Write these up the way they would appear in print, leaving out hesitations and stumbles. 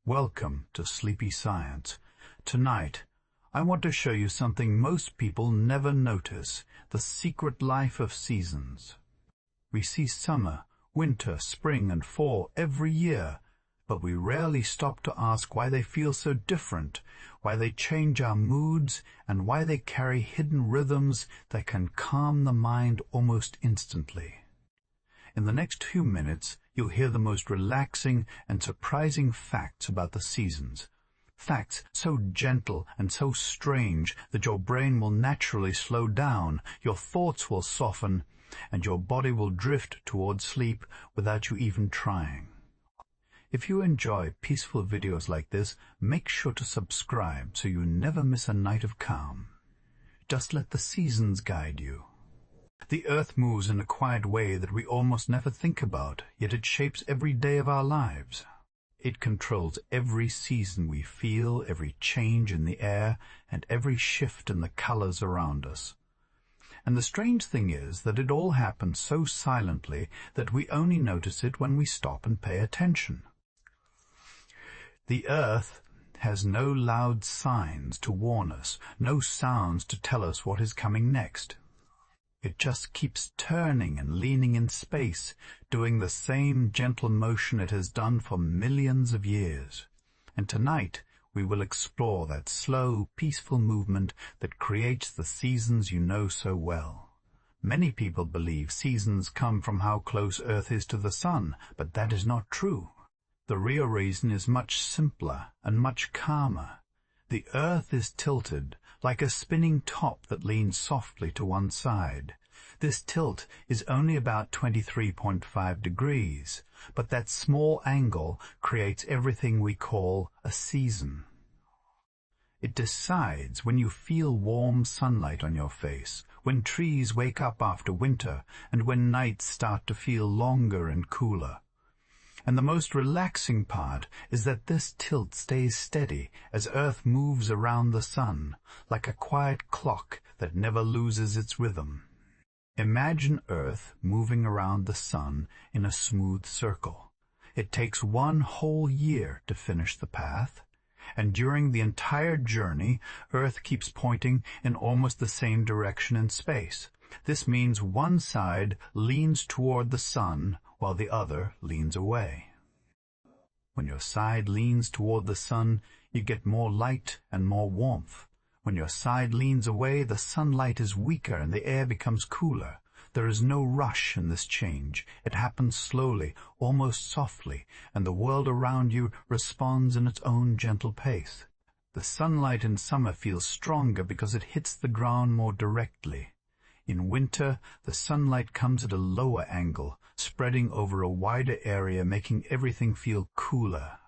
Welcome to Sleepy Science. Tonight, I want to show you something most people never notice, the secret life of seasons. We see summer, winter, spring, and fall every year, but we rarely stop to ask why they feel so different, why they change our moods, and why they carry hidden rhythms that can calm the mind almost instantly. In the next few minutes, you'll hear the most relaxing and surprising facts about the seasons. Facts so gentle and so strange that your brain will naturally slow down, your thoughts will soften, and your body will drift towards sleep without you even trying. If you enjoy peaceful videos like this, make sure to subscribe so you never miss a night of calm. Just let the seasons guide you. The earth moves in a quiet way that we almost never think about, yet it shapes every day of our lives. It controls every season we feel, every change in the air, and every shift in the colors around us. And the strange thing is that it all happens so silently that we only notice it when we stop and pay attention. The earth has no loud signs to warn us, no sounds to tell us what is coming next. It just keeps turning and leaning in space, doing the same gentle motion it has done for millions of years. And tonight we will explore that slow, peaceful movement that creates the seasons you know so well. Many people believe seasons come from how close Earth is to the sun, but that is not true. The real reason is much simpler and much calmer. The Earth is tilted, like a spinning top that leans softly to one side. This tilt is only about 23.5 degrees, but that small angle creates everything we call a season. It decides when you feel warm sunlight on your face, when trees wake up after winter, and when nights start to feel longer and cooler. And the most relaxing part is that this tilt stays steady as Earth moves around the sun, like a quiet clock that never loses its rhythm. Imagine Earth moving around the sun in a smooth circle. It takes one whole year to finish the path, and during the entire journey, Earth keeps pointing in almost the same direction in space. This means one side leans toward the sun, while the other leans away. When your side leans toward the sun, you get more light and more warmth. When your side leans away, the sunlight is weaker and the air becomes cooler. There is no rush in this change. It happens slowly, almost softly, and the world around you responds in its own gentle pace. The sunlight in summer feels stronger because it hits the ground more directly. In winter, the sunlight comes at a lower angle, spreading over a wider area, making everything feel cooler.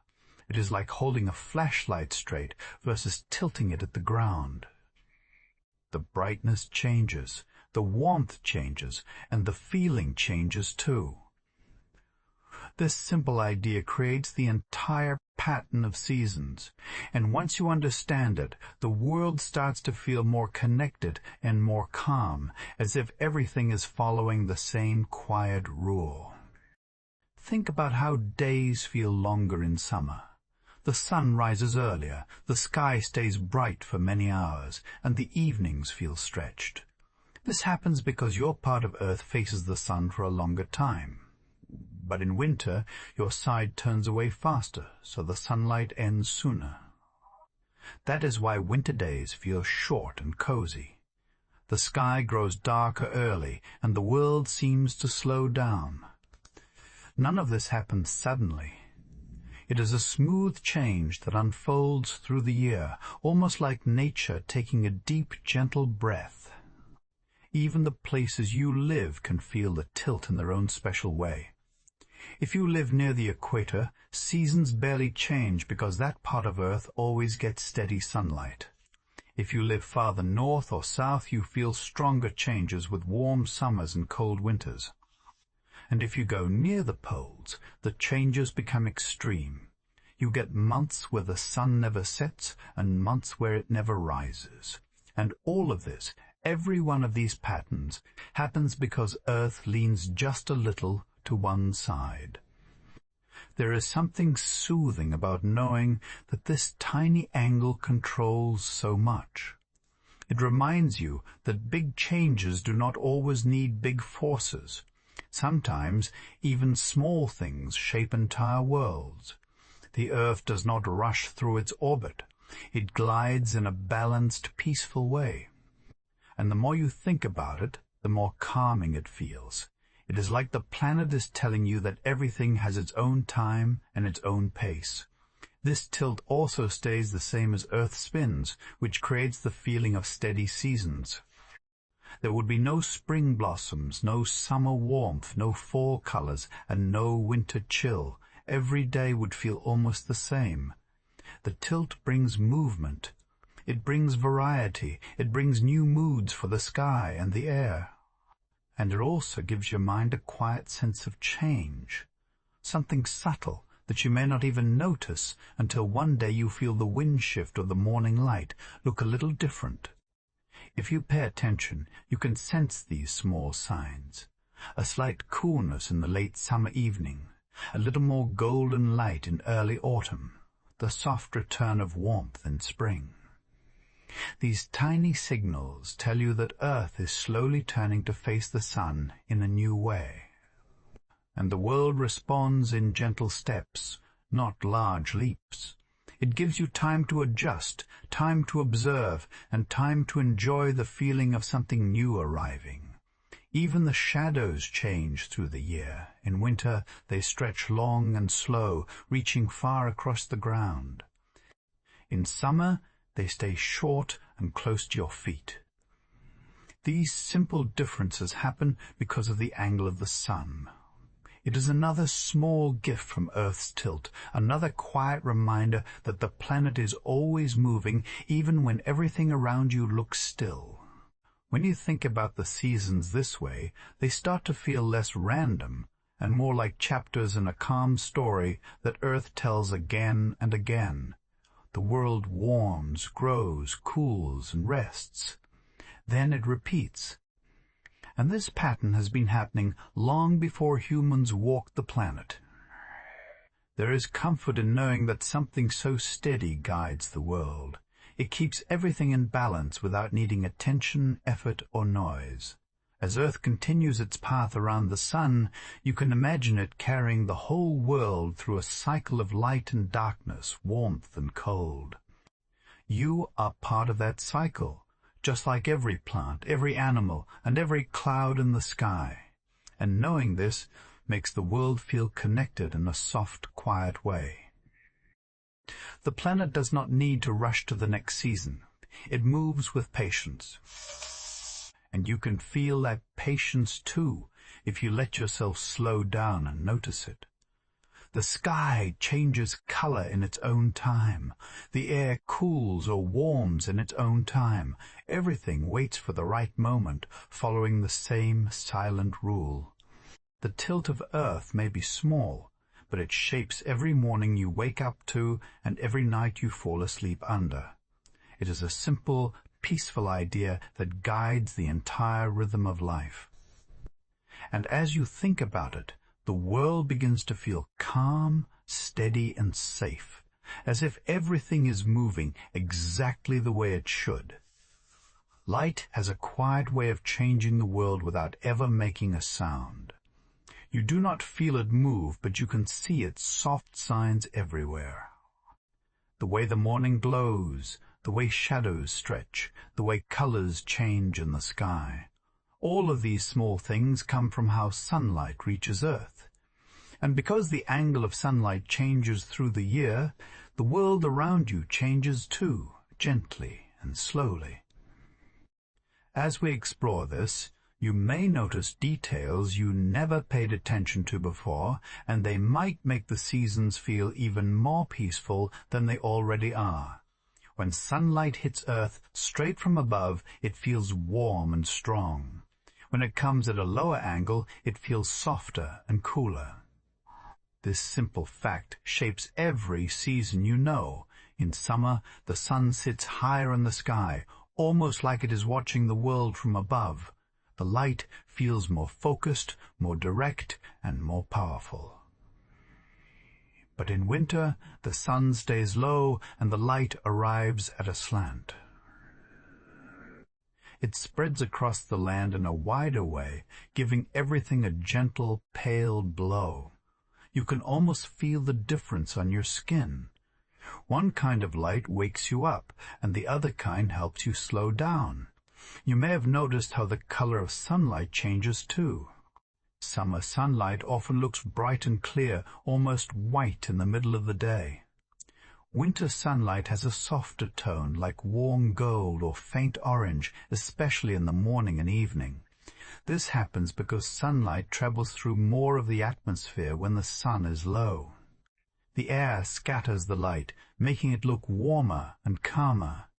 It is like holding a flashlight straight versus tilting it at the ground. The brightness changes, the warmth changes, and the feeling changes too. This simple idea creates the entire pattern of seasons, and once you understand it, the world starts to feel more connected and more calm, as if everything is following the same quiet rule. Think about how days feel longer in summer. The sun rises earlier, the sky stays bright for many hours, and the evenings feel stretched. This happens because your part of Earth faces the sun for a longer time. But in winter, your side turns away faster, so the sunlight ends sooner. That is why winter days feel short and cozy. The sky grows darker early, and the world seems to slow down. None of this happens suddenly. It is a smooth change that unfolds through the year, almost like nature taking a deep, gentle breath. Even the places you live can feel the tilt in their own special way. If you live near the equator, seasons barely change because that part of Earth always gets steady sunlight. If you live farther north or south, you feel stronger changes with warm summers and cold winters. And if you go near the poles, the changes become extreme. You get months where the sun never sets and months where it never rises. And all of this, every one of these patterns, happens because Earth leans just a little to one side. There is something soothing about knowing that this tiny angle controls so much. It reminds you that big changes do not always need big forces. Sometimes even small things shape entire worlds. The Earth does not rush through its orbit. It glides in a balanced, peaceful way. And the more you think about it, the more calming it feels. It is like the planet is telling you that everything has its own time and its own pace. This tilt also stays the same as Earth spins, which creates the feeling of steady seasons. There would be no spring blossoms, no summer warmth, no fall colors, and no winter chill. Every day would feel almost the same. The tilt brings movement. It brings variety. It brings new moods for the sky and the air. And it also gives your mind a quiet sense of change, something subtle that you may not even notice until one day you feel the wind shift or the morning light look a little different. If you pay attention, you can sense these small signs. A slight coolness in the late summer evening, a little more golden light in early autumn, the soft return of warmth in spring. These tiny signals tell you that Earth is slowly turning to face the sun in a new way. And the world responds in gentle steps, not large leaps. It gives you time to adjust, time to observe, and time to enjoy the feeling of something new arriving. Even the shadows change through the year. In winter they stretch long and slow, reaching far across the ground. In summer they stay short and close to your feet. These simple differences happen because of the angle of the sun. It is another small gift from Earth's tilt, another quiet reminder that the planet is always moving, even when everything around you looks still. When you think about the seasons this way, they start to feel less random and more like chapters in a calm story that Earth tells again and again. The world warms, grows, cools, and rests. Then it repeats. And this pattern has been happening long before humans walked the planet. There is comfort in knowing that something so steady guides the world. It keeps everything in balance without needing attention, effort, or noise. As Earth continues its path around the sun, you can imagine it carrying the whole world through a cycle of light and darkness, warmth and cold. You are part of that cycle, just like every plant, every animal, and every cloud in the sky. And knowing this makes the world feel connected in a soft, quiet way. The planet does not need to rush to the next season. It moves with patience. And you can feel that patience too if you let yourself slow down and notice it. The sky changes color in its own time. The air cools or warms in its own time. Everything waits for the right moment, following the same silent rule. The tilt of Earth may be small, but it shapes every morning you wake up to and every night you fall asleep under. It is a simple, peaceful idea that guides the entire rhythm of life. And as you think about it, the world begins to feel calm, steady, and safe, as if everything is moving exactly the way it should. Light has a quiet way of changing the world without ever making a sound. You do not feel it move, but you can see its soft signs everywhere. The way the morning glows, the way shadows stretch, the way colors change in the sky. All of these small things come from how sunlight reaches Earth. And because the angle of sunlight changes through the year, the world around you changes too, gently and slowly. As we explore this, you may notice details you never paid attention to before, and they might make the seasons feel even more peaceful than they already are. When sunlight hits Earth straight from above, it feels warm and strong. When it comes at a lower angle, it feels softer and cooler. This simple fact shapes every season you know. In summer, the sun sits higher in the sky, almost like it is watching the world from above. The light feels more focused, more direct, and more powerful. But in winter, the sun stays low and the light arrives at a slant. It spreads across the land in a wider way, giving everything a gentle, pale glow. You can almost feel the difference on your skin. One kind of light wakes you up, and the other kind helps you slow down. You may have noticed how the color of sunlight changes too. Summer sunlight often looks bright and clear, almost white in the middle of the day. Winter sunlight has a softer tone, like warm gold or faint orange, especially in the morning and evening. This happens because sunlight travels through more of the atmosphere when the sun is low. The air scatters the light, making it look warmer and calmer.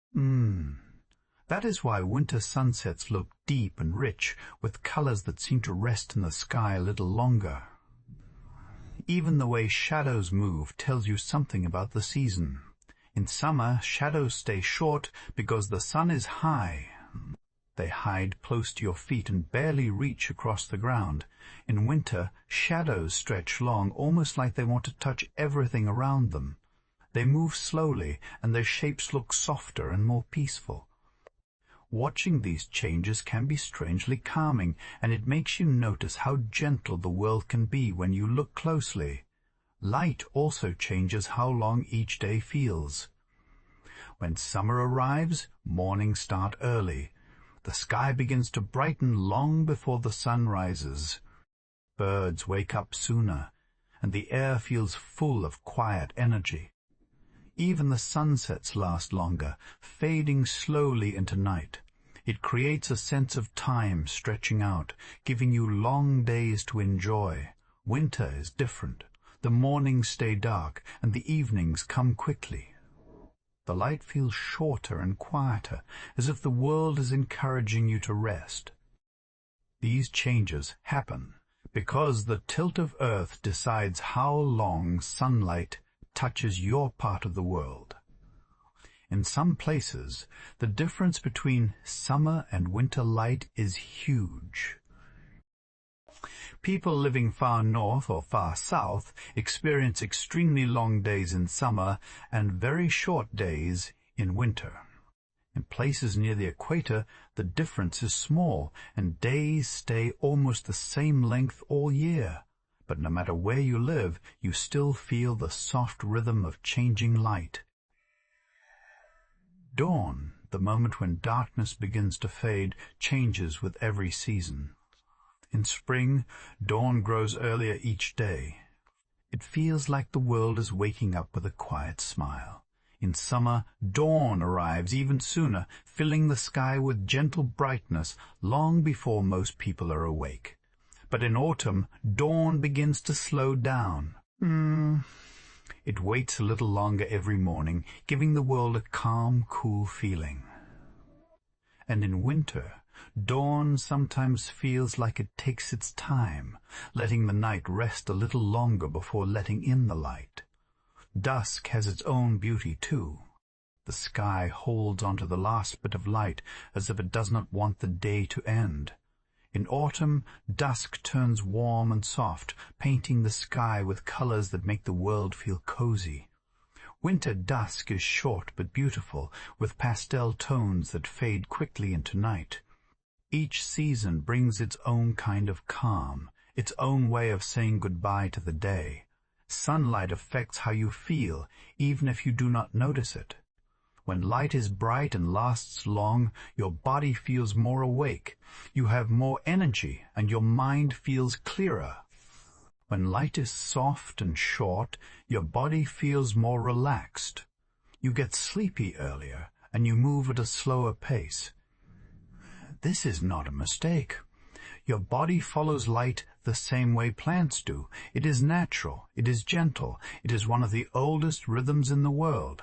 That is why winter sunsets look deep and rich, with colors that seem to rest in the sky a little longer. Even the way shadows move tells you something about the season. In summer, shadows stay short because the sun is high. They hide close to your feet and barely reach across the ground. In winter, shadows stretch long, almost like they want to touch everything around them. They move slowly, and their shapes look softer and more peaceful. Watching these changes can be strangely calming, and it makes you notice how gentle the world can be when you look closely. Light also changes how long each day feels. When summer arrives, mornings start early. The sky begins to brighten long before the sun rises. Birds wake up sooner, and the air feels full of quiet energy. Even the sunsets last longer, fading slowly into night. It creates a sense of time stretching out, giving you long days to enjoy. Winter is different. The mornings stay dark, and the evenings come quickly. The light feels shorter and quieter, as if the world is encouraging you to rest. These changes happen because the tilt of Earth decides how long sunlight touches your part of the world. In some places, the difference between summer and winter light is huge. People living far north or far south experience extremely long days in summer and very short days in winter. In places near the equator, the difference is small, and days stay almost the same length all year. But no matter where you live, you still feel the soft rhythm of changing light. Dawn, the moment when darkness begins to fade, changes with every season. In spring, dawn grows earlier each day. It feels like the world is waking up with a quiet smile. In summer, dawn arrives even sooner, filling the sky with gentle brightness long before most people are awake. But in autumn, dawn begins to slow down. It waits a little longer every morning, giving the world a calm, cool feeling. And in winter, dawn sometimes feels like it takes its time, letting the night rest a little longer before letting in the light. Dusk has its own beauty too. The sky holds onto the last bit of light as if it does not want the day to end. In autumn, dusk turns warm and soft, painting the sky with colors that make the world feel cozy. Winter dusk is short but beautiful, with pastel tones that fade quickly into night. Each season brings its own kind of calm, its own way of saying goodbye to the day. Sunlight affects how you feel, even if you do not notice it. When light is bright and lasts long, your body feels more awake. You have more energy, and your mind feels clearer. When light is soft and short, your body feels more relaxed. You get sleepy earlier, and you move at a slower pace. This is not a mistake. Your body follows light the same way plants do. It is natural. It is gentle. It is one of the oldest rhythms in the world.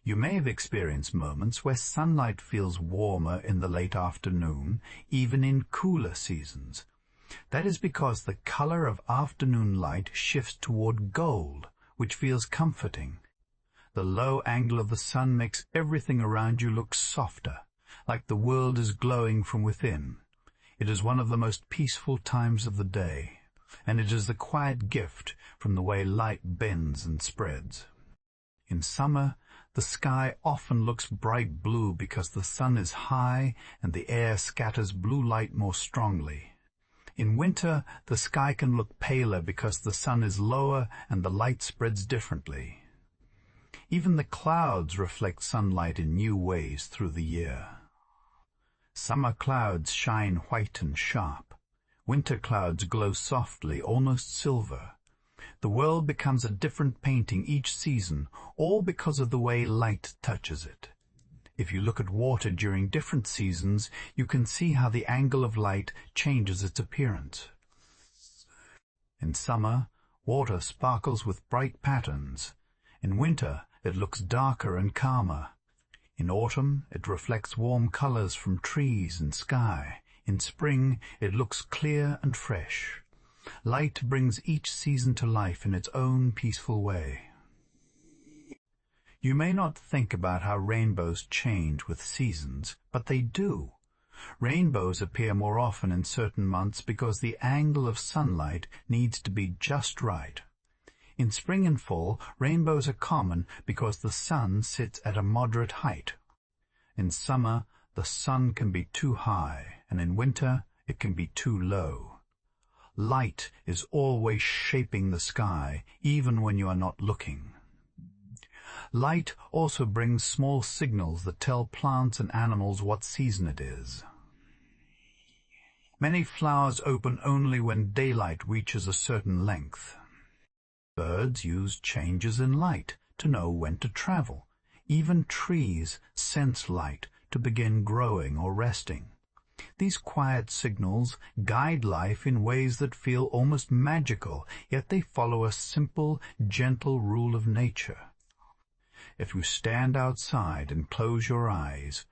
You may have experienced moments where sunlight feels warmer in the late afternoon, even in cooler seasons. That is because the color of afternoon light shifts toward gold, which feels comforting. The low angle of the sun makes everything around you look softer, like the world is glowing from within. It is one of the most peaceful times of the day. and it is the quiet gift from the way light bends and spreads. In summer, the sky often looks bright blue because the sun is high and the air scatters blue light more strongly. In winter, the sky can look paler because the sun is lower and the light spreads differently. Even the clouds reflect sunlight in new ways through the year. Summer clouds shine white and sharp. Winter clouds glow softly, almost silver. The world becomes a different painting each season, all because of the way light touches it. If you look at water during different seasons, you can see how the angle of light changes its appearance. In summer, water sparkles with bright patterns. In winter, it looks darker and calmer. In autumn, it reflects warm colors from trees and sky. In spring, it looks clear and fresh. Light brings each season to life in its own peaceful way. You may not think about how rainbows change with seasons, but they do. Rainbows appear more often in certain months because the angle of sunlight needs to be just right. In spring and fall, rainbows are common because the sun sits at a moderate height. In summer, the sun can be too high, and in winter, it can be too low. Light is always shaping the sky, even when you are not looking. Light also brings small signals that tell plants and animals what season it is. Many flowers open only when daylight reaches a certain length. Birds use changes in light to know when to travel. Even trees sense light to begin growing or resting. These quiet signals guide life in ways that feel almost magical, yet they follow a simple, gentle rule of nature. If you stand outside and close your eyes,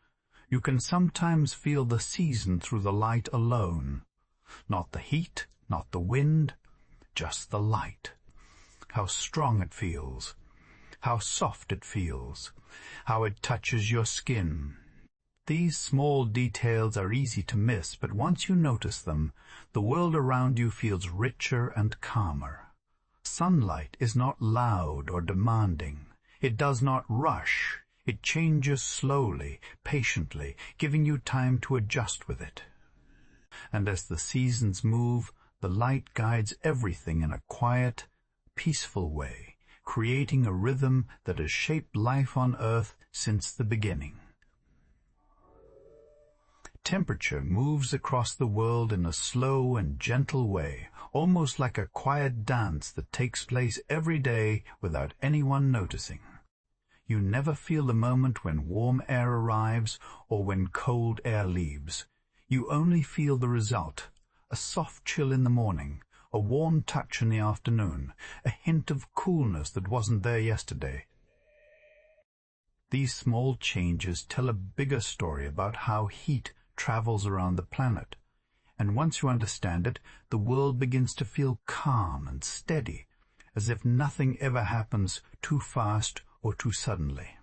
you can sometimes feel the season through the light alone. Not the heat, not the wind, just the light. How strong it feels, how soft it feels, how it touches your skin. These small details are easy to miss, but once you notice them, the world around you feels richer and calmer. Sunlight is not loud or demanding. It does not rush. It changes slowly, patiently, giving you time to adjust with it. And as the seasons move, the light guides everything in a quiet, peaceful way, creating a rhythm that has shaped life on Earth since the beginning. Temperature moves across the world in a slow and gentle way, almost like a quiet dance that takes place every day without anyone noticing. You never feel the moment when warm air arrives or when cold air leaves. You only feel the result, a soft chill in the morning, a warm touch in the afternoon, a hint of coolness that wasn't there yesterday. These small changes tell a bigger story about how heat travels around the planet, and once you understand it, the world begins to feel calm and steady, as if nothing ever happens too fast or too suddenly.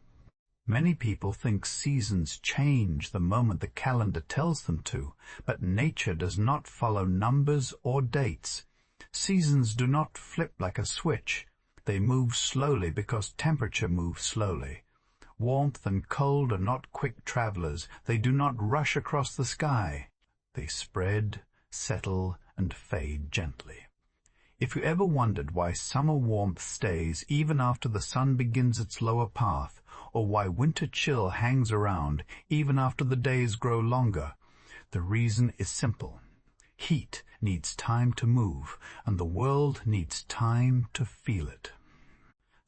Many people think seasons change the moment the calendar tells them to, but nature does not follow numbers or dates. Seasons do not flip like a switch. They move slowly because temperature moves slowly. Warmth and cold are not quick travelers. They do not rush across the sky. They spread, settle, and fade gently. If you ever wondered why summer warmth stays even after the sun begins its lower path, or why winter chill hangs around even after the days grow longer, the reason is simple. Heat needs time to move, and the world needs time to feel it.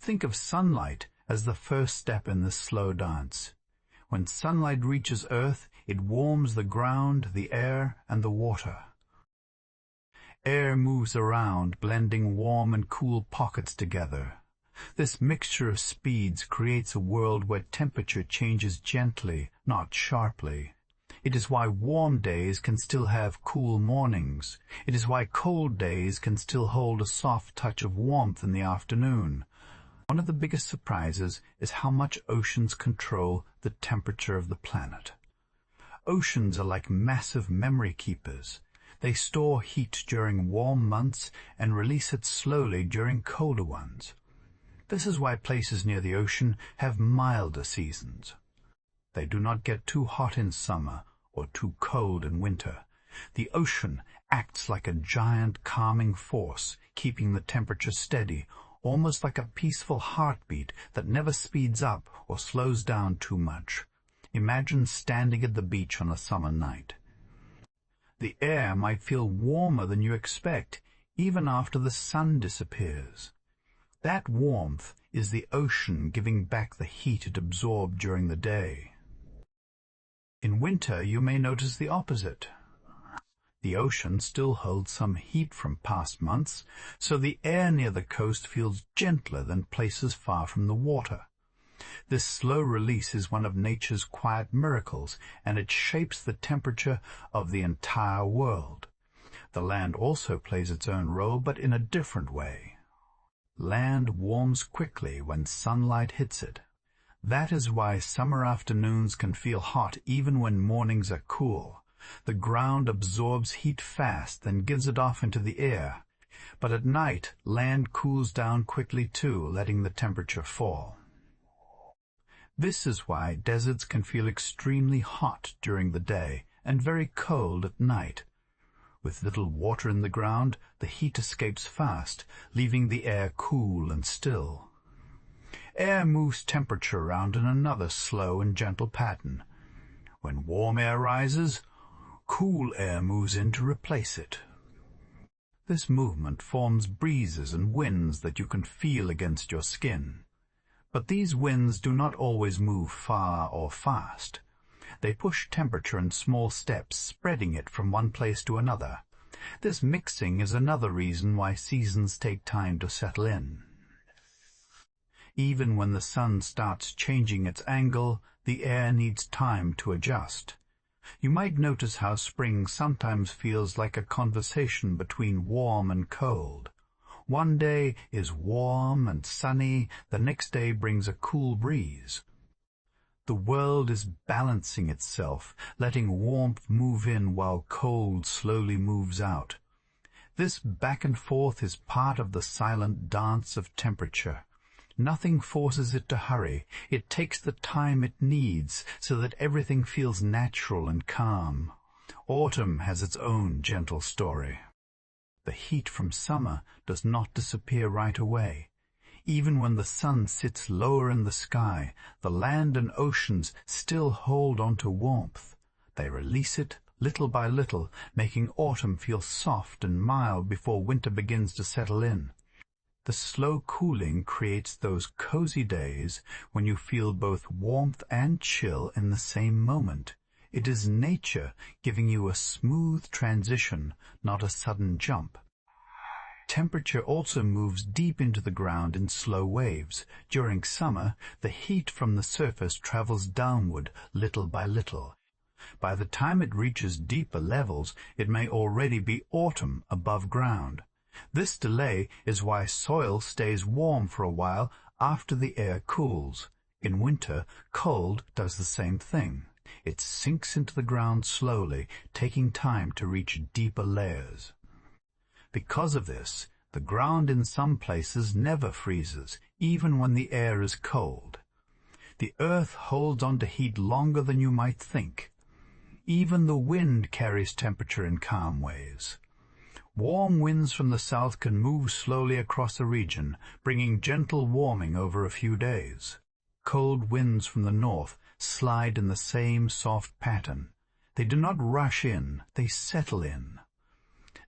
Think of sunlight as the first step in this slow dance. When sunlight reaches Earth, it warms the ground, the air, and the water. Air moves around, blending warm and cool pockets together. This mixture of speeds creates a world where temperature changes gently, not sharply. It is why warm days can still have cool mornings. It is why cold days can still hold a soft touch of warmth in the afternoon. One of the biggest surprises is how much oceans control the temperature of the planet. Oceans are like massive memory keepers. They store heat during warm months and release it slowly during colder ones. This is why places near the ocean have milder seasons. They do not get too hot in summer or too cold in winter. The ocean acts like a giant calming force, keeping the temperature steady, almost like a peaceful heartbeat that never speeds up or slows down too much. Imagine standing at the beach on a summer night. The air might feel warmer than you expect, even after the sun disappears. That warmth is the ocean giving back the heat it absorbed during the day. In winter, you may notice the opposite. The ocean still holds some heat from past months, so the air near the coast feels gentler than places far from the water. This slow release is one of nature's quiet miracles, and it shapes the temperature of the entire world. The land also plays its own role, but in a different way. Land warms quickly when sunlight hits it. That is why summer afternoons can feel hot even when mornings are cool. The ground absorbs heat fast, then gives it off into the air. But at night, land cools down quickly too, letting the temperature fall. This is why deserts can feel extremely hot during the day and very cold at night. With little water in the ground, the heat escapes fast, leaving the air cool and still. Air moves temperature around in another slow and gentle pattern. When warm air rises, cool air moves in to replace it. This movement forms breezes and winds that you can feel against your skin. But these winds do not always move far or fast. They push temperature in small steps, spreading it from one place to another. This mixing is another reason why seasons take time to settle in. Even when the sun starts changing its angle, the air needs time to adjust. You might notice how spring sometimes feels like a conversation between warm and cold. One day is warm and sunny, the next day brings a cool breeze. The world is balancing itself, letting warmth move in while cold slowly moves out. This back and forth is part of the silent dance of temperature. Nothing forces it to hurry. It takes the time it needs so that everything feels natural and calm. Autumn has its own gentle story. The heat from summer does not disappear right away. Even when the sun sits lower in the sky, the land and oceans still hold on to warmth. They release it little by little, making autumn feel soft and mild before winter begins to settle in. The slow cooling creates those cozy days when you feel both warmth and chill in the same moment. It is nature giving you a smooth transition, not a sudden jump. Temperature also moves deep into the ground in slow waves. During summer, the heat from the surface travels downward little by little. By the time it reaches deeper levels, it may already be autumn above ground. This delay is why soil stays warm for a while after the air cools. In winter, cold does the same thing. It sinks into the ground slowly, taking time to reach deeper layers. Because of this, the ground in some places never freezes, even when the air is cold. The earth holds on to heat longer than you might think. Even the wind carries temperature in calm ways. Warm winds from the south can move slowly across a region, bringing gentle warming over a few days. Cold winds from the north slide in the same soft pattern. They do not rush in, they settle in.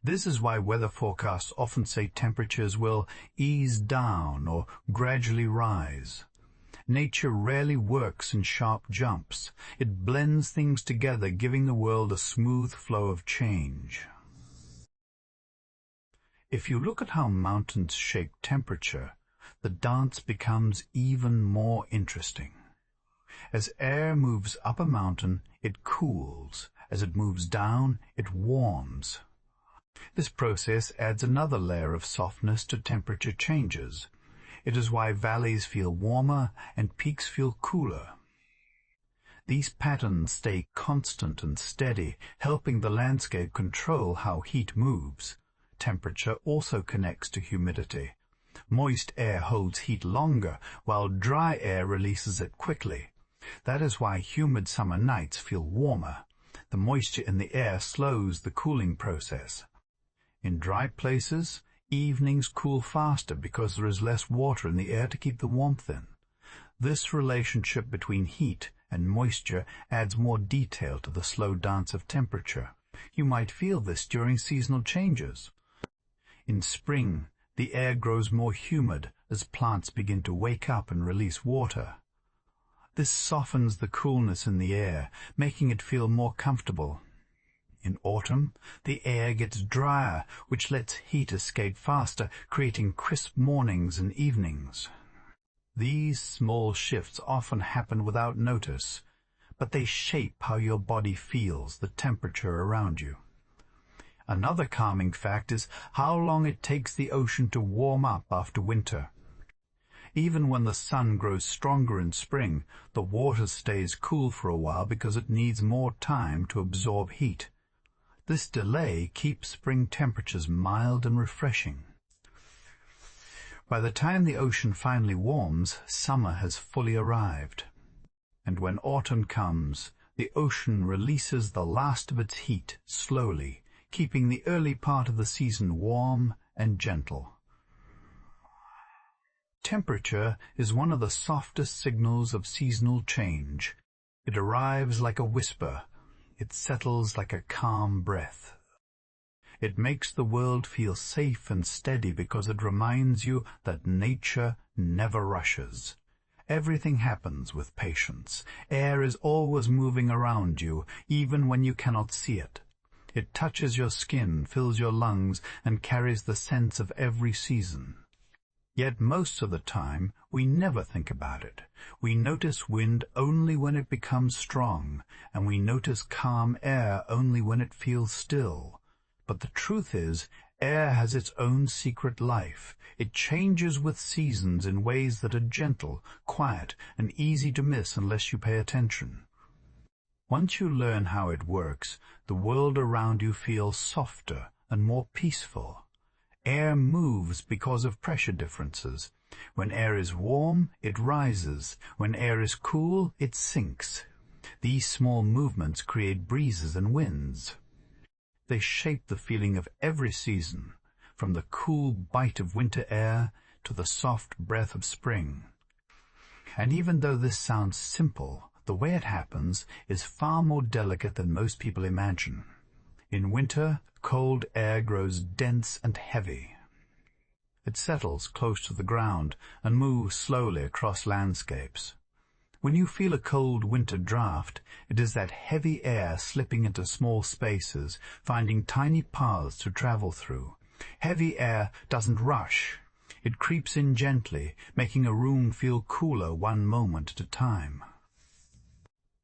This is why weather forecasts often say temperatures will ease down or gradually rise. Nature rarely works in sharp jumps. It blends things together, giving the world a smooth flow of change. If you look at how mountains shape temperature, the dance becomes even more interesting. As air moves up a mountain, it cools. As it moves down, it warms. This process adds another layer of softness to temperature changes. It is why valleys feel warmer and peaks feel cooler. These patterns stay constant and steady, helping the landscape control how heat moves. Temperature also connects to humidity. Moist air holds heat longer, while dry air releases it quickly. That is why humid summer nights feel warmer. The moisture in the air slows the cooling process. In dry places, evenings cool faster because there is less water in the air to keep the warmth in. This relationship between heat and moisture adds more detail to the slow dance of temperature. You might feel this during seasonal changes. In spring, the air grows more humid as plants begin to wake up and release water. This softens the coolness in the air, making it feel more comfortable. In autumn, the air gets drier, which lets heat escape faster, creating crisp mornings and evenings. These small shifts often happen without notice, but they shape how your body feels the temperature around you. Another calming fact is how long it takes the ocean to warm up after winter. Even when the sun grows stronger in spring, the water stays cool for a while because it needs more time to absorb heat. This delay keeps spring temperatures mild and refreshing. By the time the ocean finally warms, summer has fully arrived. And when autumn comes, the ocean releases the last of its heat slowly, keeping the early part of the season warm and gentle. Temperature is one of the softest signals of seasonal change. It arrives like a whisper. It settles like a calm breath. It makes the world feel safe and steady because it reminds you that nature never rushes. Everything happens with patience. Air is always moving around you, even when you cannot see it. It touches your skin, fills your lungs, and carries the sense of every season. Yet most of the time, we never think about it. We notice wind only when it becomes strong, and we notice calm air only when it feels still. But the truth is, air has its own secret life. It changes with seasons in ways that are gentle, quiet, and easy to miss unless you pay attention. Once you learn how it works, the world around you feels softer and more peaceful. Air moves because of pressure differences. When air is warm, it rises. When air is cool, it sinks. These small movements create breezes and winds. They shape the feeling of every season, from the cool bite of winter air to the soft breath of spring. And even though this sounds simple, the way it happens is far more delicate than most people imagine. In winter, cold air grows dense and heavy. It settles close to the ground and moves slowly across landscapes. When you feel a cold winter draft, it is that heavy air slipping into small spaces, finding tiny paths to travel through. Heavy air doesn't rush. It creeps in gently, making a room feel cooler one moment at a time.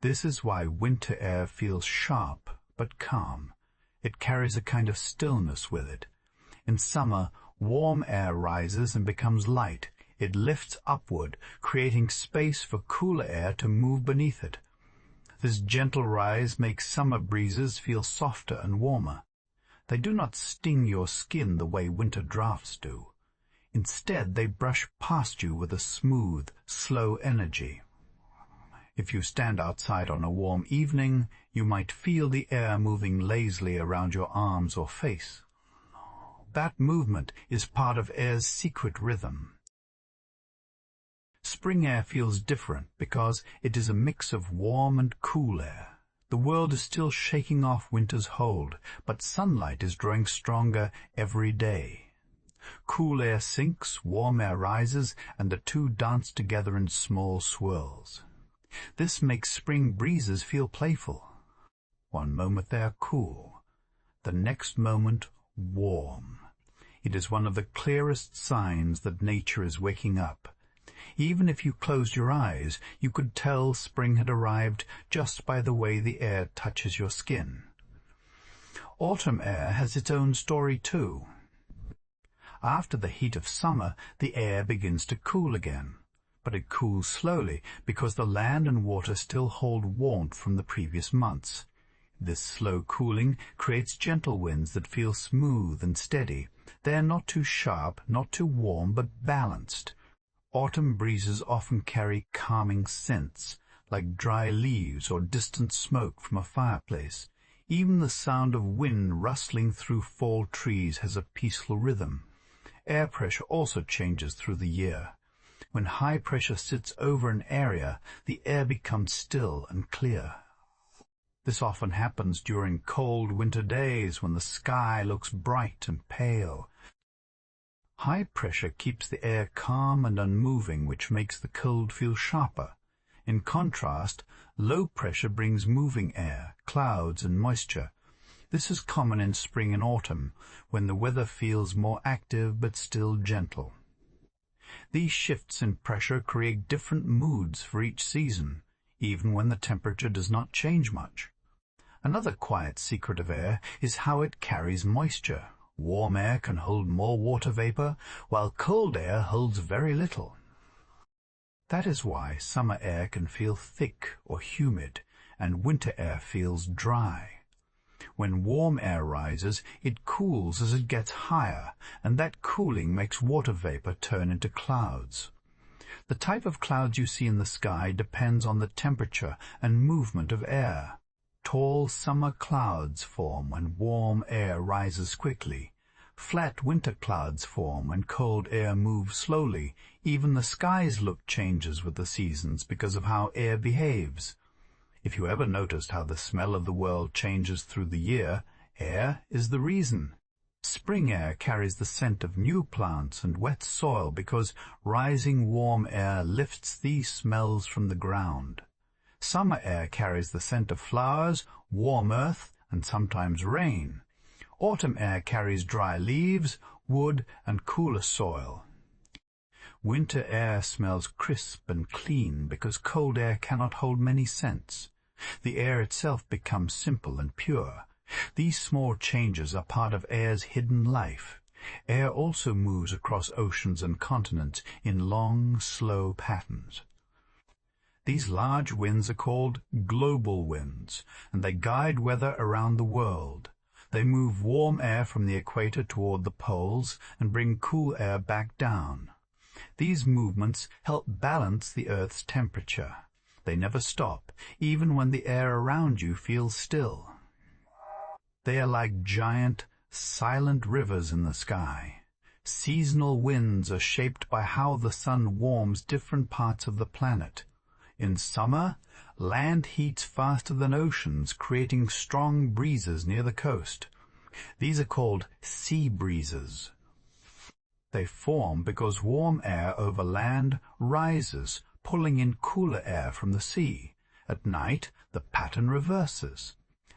This is why winter air feels sharp but calm. It carries a kind of stillness with it. In summer, warm air rises and becomes light. It lifts upward, creating space for cooler air to move beneath it. This gentle rise makes summer breezes feel softer and warmer. They do not sting your skin the way winter drafts do. Instead, they brush past you with a smooth, slow energy. If you stand outside on a warm evening, you might feel the air moving lazily around your arms or face. That movement is part of air's secret rhythm. Spring air feels different because it is a mix of warm and cool air. The world is still shaking off winter's hold, but sunlight is growing stronger every day. Cool air sinks, warm air rises, and the two dance together in small swirls. This makes spring breezes feel playful. One moment they are cool, the next moment warm. It is one of the clearest signs that nature is waking up. Even if you closed your eyes, you could tell spring had arrived just by the way the air touches your skin. Autumn air has its own story too. After the heat of summer, the air begins to cool again. But it cools slowly because the land and water still hold warmth from the previous months. This slow cooling creates gentle winds that feel smooth and steady. They are not too sharp, not too warm, but balanced. Autumn breezes often carry calming scents, like dry leaves or distant smoke from a fireplace. Even the sound of wind rustling through fall trees has a peaceful rhythm. Air pressure also changes through the year. When high pressure sits over an area, the air becomes still and clear. This often happens during cold winter days when the sky looks bright and pale. High pressure keeps the air calm and unmoving, which makes the cold feel sharper. In contrast, low pressure brings moving air, clouds and moisture. This is common in spring and autumn, when the weather feels more active but still gentle. These shifts in pressure create different moods for each season, even when the temperature does not change much. Another quiet secret of air is how it carries moisture. Warm air can hold more water vapor, while cold air holds very little. That is why summer air can feel thick or humid, and winter air feels dry. When warm air rises, it cools as it gets higher, and that cooling makes water vapor turn into clouds. The type of clouds you see in the sky depends on the temperature and movement of air. Tall summer clouds form when warm air rises quickly. Flat winter clouds form when cold air moves slowly. Even the sky's look changes with the seasons because of how air behaves. If you ever noticed how the smell of the world changes through the year, air is the reason. Spring air carries the scent of new plants and wet soil because rising warm air lifts these smells from the ground. Summer air carries the scent of flowers, warm earth, and sometimes rain. Autumn air carries dry leaves, wood, and cooler soil. Winter air smells crisp and clean because cold air cannot hold many scents. The air itself becomes simple and pure. These small changes are part of air's hidden life. Air also moves across oceans and continents in long, slow patterns. These large winds are called global winds, and they guide weather around the world. They move warm air from the equator toward the poles and bring cool air back down. These movements help balance the Earth's temperature. They never stop, even when the air around you feels still. They are like giant, silent rivers in the sky. Seasonal winds are shaped by how the sun warms different parts of the planet. In summer, land heats faster than oceans, creating strong breezes near the coast. These are called sea breezes. They form because warm air over land rises, pulling in cooler air from the sea. At night, the pattern reverses.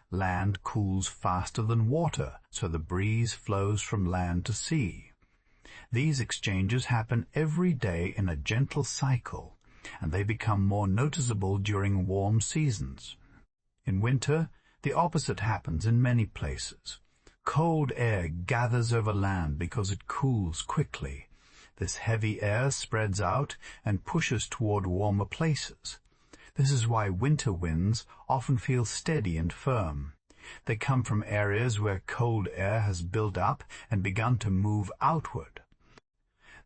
Land cools faster than water, so the breeze flows from land to sea. These exchanges happen every day in a gentle cycle, and they become more noticeable during warm seasons. In winter, the opposite happens in many places. Cold air gathers over land because it cools quickly. This heavy air spreads out and pushes toward warmer places. This is why winter winds often feel steady and firm. They come from areas where cold air has built up and begun to move outward.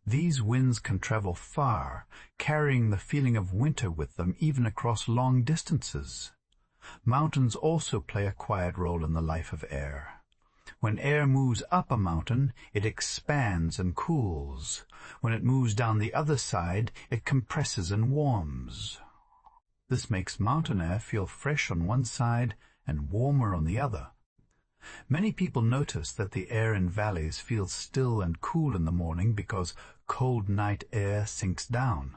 These winds can travel far, carrying the feeling of winter with them even across long distances. Mountains also play a quiet role in the life of air. When air moves up a mountain, it expands and cools. When it moves down the other side, it compresses and warms. This makes mountain air feel fresh on one side and warmer on the other. Many people notice that the air in valleys feels still and cool in the morning because cold night air sinks down.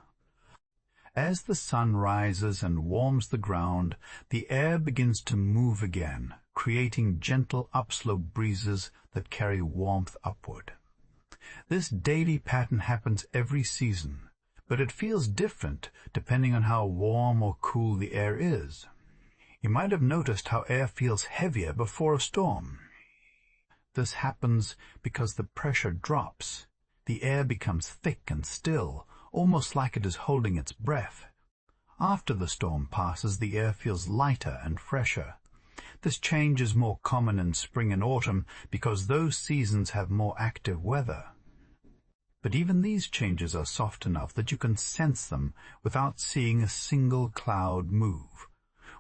As the sun rises and warms the ground, the air begins to move again, creating gentle upslope breezes that carry warmth upward. This daily pattern happens every season, but it feels different depending on how warm or cool the air is. You might have noticed how air feels heavier before a storm. This happens because the pressure drops. The air becomes thick and still, almost like it is holding its breath. After the storm passes, the air feels lighter and fresher. This change is more common in spring and autumn because those seasons have more active weather. But even these changes are soft enough that you can sense them without seeing a single cloud move.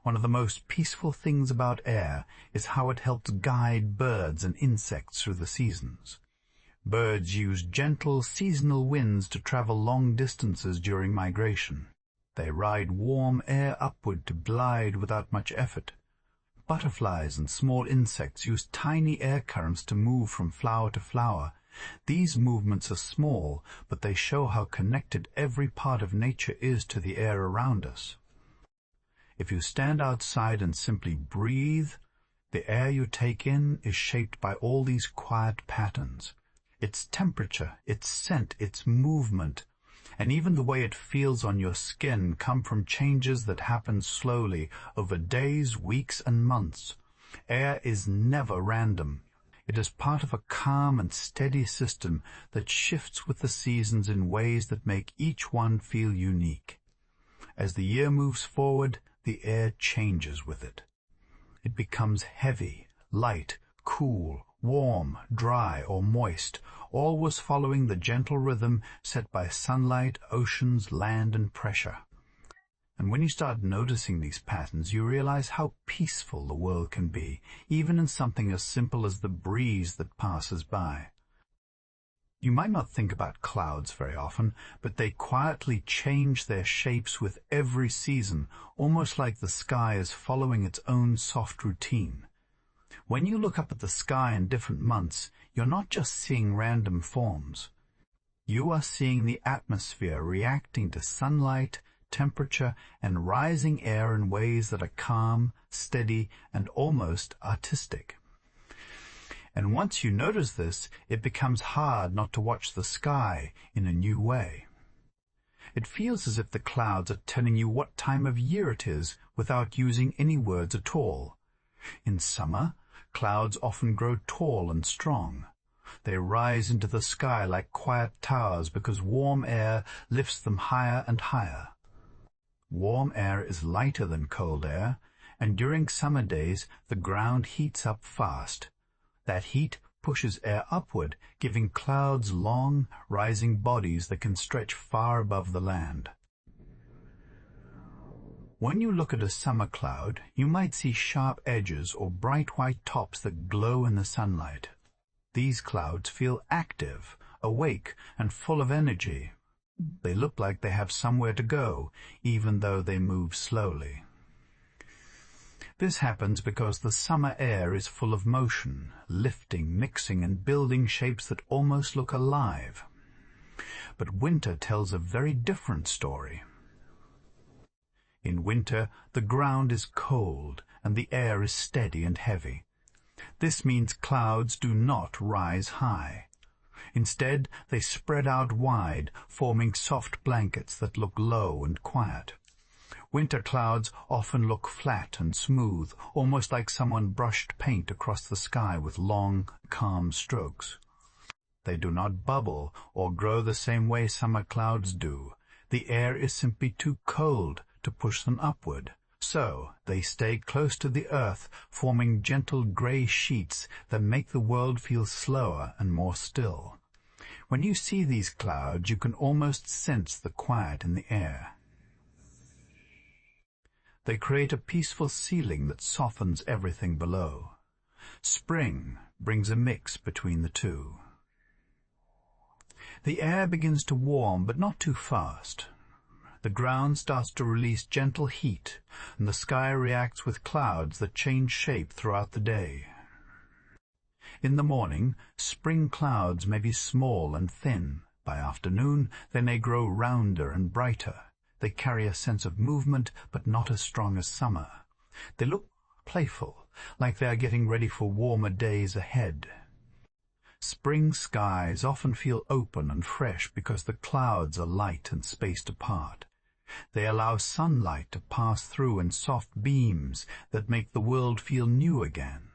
One of the most peaceful things about air is how it helps guide birds and insects through the seasons. Birds use gentle seasonal winds to travel long distances during migration. They ride warm air upward to glide without much effort. Butterflies and small insects use tiny air currents to move from flower to flower. These movements are small, but they show how connected every part of nature is to the air around us. If you stand outside and simply breathe, the air you take in is shaped by all these quiet patterns. Its temperature, its scent, its movement, and even the way it feels on your skin come from changes that happen slowly over days, weeks, and months. Air is never random. It is part of a calm and steady system that shifts with the seasons in ways that make each one feel unique. As the year moves forward, the air changes with it. It becomes heavy, light, cool, warm, dry, or moist, always following the gentle rhythm set by sunlight, oceans, land, and pressure. And when you start noticing these patterns, you realize how peaceful the world can be, even in something as simple as the breeze that passes by. You might not think about clouds very often, but they quietly change their shapes with every season, almost like the sky is following its own soft routine. When you look up at the sky in different months, you're not just seeing random forms. You are seeing the atmosphere reacting to sunlight, temperature, and rising air in ways that are calm, steady, and almost artistic. And once you notice this, it becomes hard not to watch the sky in a new way. It feels as if the clouds are telling you what time of year it is without using any words at all. In summer, clouds often grow tall and strong. They rise into the sky like quiet towers because warm air lifts them higher and higher. Warm air is lighter than cold air, and during summer days the ground heats up fast. That heat pushes air upward, giving clouds long, rising bodies that can stretch far above the land. When you look at a summer cloud, you might see sharp edges or bright white tops that glow in the sunlight. These clouds feel active, awake, and full of energy. They look like they have somewhere to go, even though they move slowly. This happens because the summer air is full of motion, lifting, mixing, and building shapes that almost look alive. But winter tells a very different story. In winter, the ground is cold and the air is steady and heavy. This means clouds do not rise high. Instead, they spread out wide, forming soft blankets that look low and quiet. Winter clouds often look flat and smooth, almost like someone brushed paint across the sky with long, calm strokes. They do not bubble or grow the same way summer clouds do. The air is simply too cold to push them upward, so they stay close to the earth, forming gentle gray sheets that make the world feel slower and more still. When you see these clouds, you can almost sense the quiet in the air. They create a peaceful ceiling that softens everything below. Spring brings a mix between the two. The air begins to warm, but not too fast. The ground starts to release gentle heat, and the sky reacts with clouds that change shape throughout the day. In the morning, spring clouds may be small and thin. By afternoon, they may grow rounder and brighter. They carry a sense of movement, but not as strong as summer. They look playful, like they are getting ready for warmer days ahead. Spring skies often feel open and fresh because the clouds are light and spaced apart. They allow sunlight to pass through in soft beams that make the world feel new again.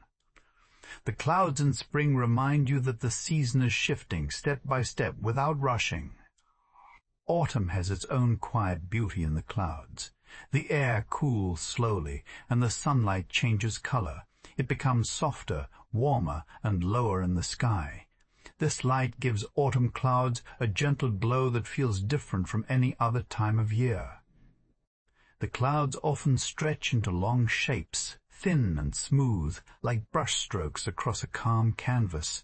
The clouds in spring remind you that the season is shifting step by step without rushing. Autumn has its own quiet beauty in the clouds. The air cools slowly, and the sunlight changes color. It becomes softer, warmer, and lower in the sky. This light gives autumn clouds a gentle glow that feels different from any other time of year. The clouds often stretch into long shapes, thin and smooth, like brushstrokes across a calm canvas.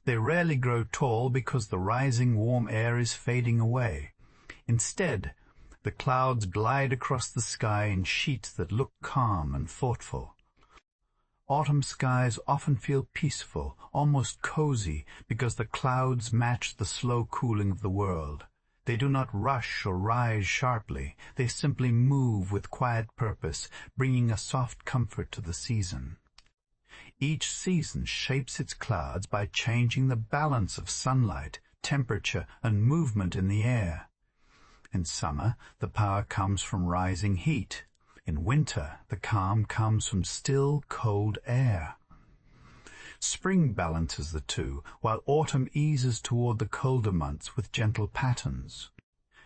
They rarely grow tall because the rising warm air is fading away. Instead, the clouds glide across the sky in sheets that look calm and thoughtful. Autumn skies often feel peaceful, almost cozy, because the clouds match the slow cooling of the world. They do not rush or rise sharply. They simply move with quiet purpose, bringing a soft comfort to the season. Each season shapes its clouds by changing the balance of sunlight, temperature, and movement in the air. In summer, the power comes from rising heat. In winter, the calm comes from still, cold air. Spring balances the two, while autumn eases toward the colder months with gentle patterns.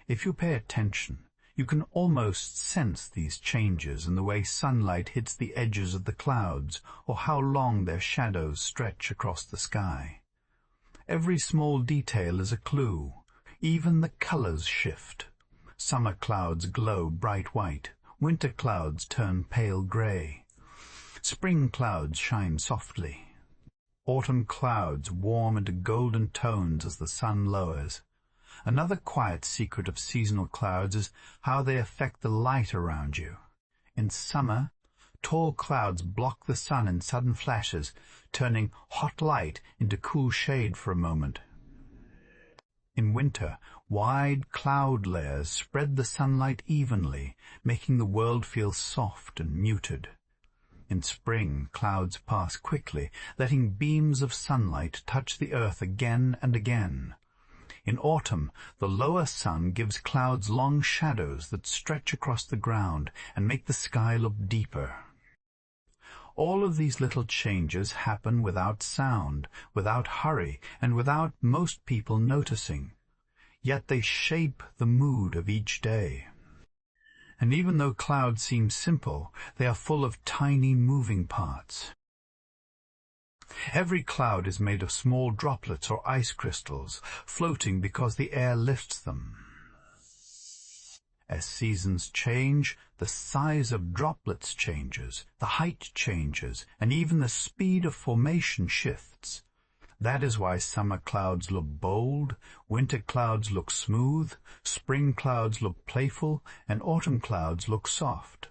If you pay attention, you can almost sense these changes in the way sunlight hits the edges of the clouds, or how long their shadows stretch across the sky. Every small detail is a clue. Even the colors shift. Summer clouds glow bright white. Winter clouds turn pale gray. Spring clouds shine softly. Autumn clouds warm into golden tones as the sun lowers. Another quiet secret of seasonal clouds is how they affect the light around you. In summer, tall clouds block the sun in sudden flashes, turning hot light into cool shade for a moment. In winter, wide cloud layers spread the sunlight evenly, making the world feel soft and muted. In spring, clouds pass quickly, letting beams of sunlight touch the earth again and again. In autumn, the lower sun gives clouds long shadows that stretch across the ground and make the sky look deeper. All of these little changes happen without sound, without hurry, and without most people noticing. Yet they shape the mood of each day. And even though clouds seem simple, they are full of tiny moving parts. Every cloud is made of small droplets or ice crystals, floating because the air lifts them. As seasons change, the size of droplets changes, the height changes, and even the speed of formation shifts. That is why summer clouds look bold, winter clouds look smooth, spring clouds look playful, and autumn clouds look soft.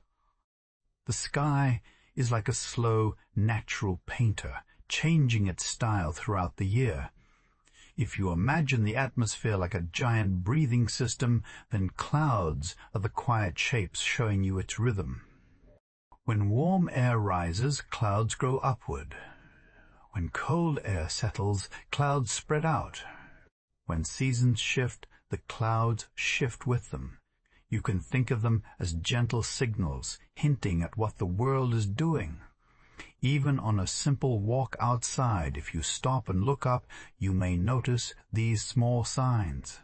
The sky is like a slow, natural painter, changing its style throughout the year. If you imagine the atmosphere like a giant breathing system, then clouds are the quiet shapes showing you its rhythm. When warm air rises, clouds grow upward. When cold air settles, clouds spread out. When seasons shift, the clouds shift with them. You can think of them as gentle signals, hinting at what the world is doing. Even on a simple walk outside, if you stop and look up, you may notice these small signs.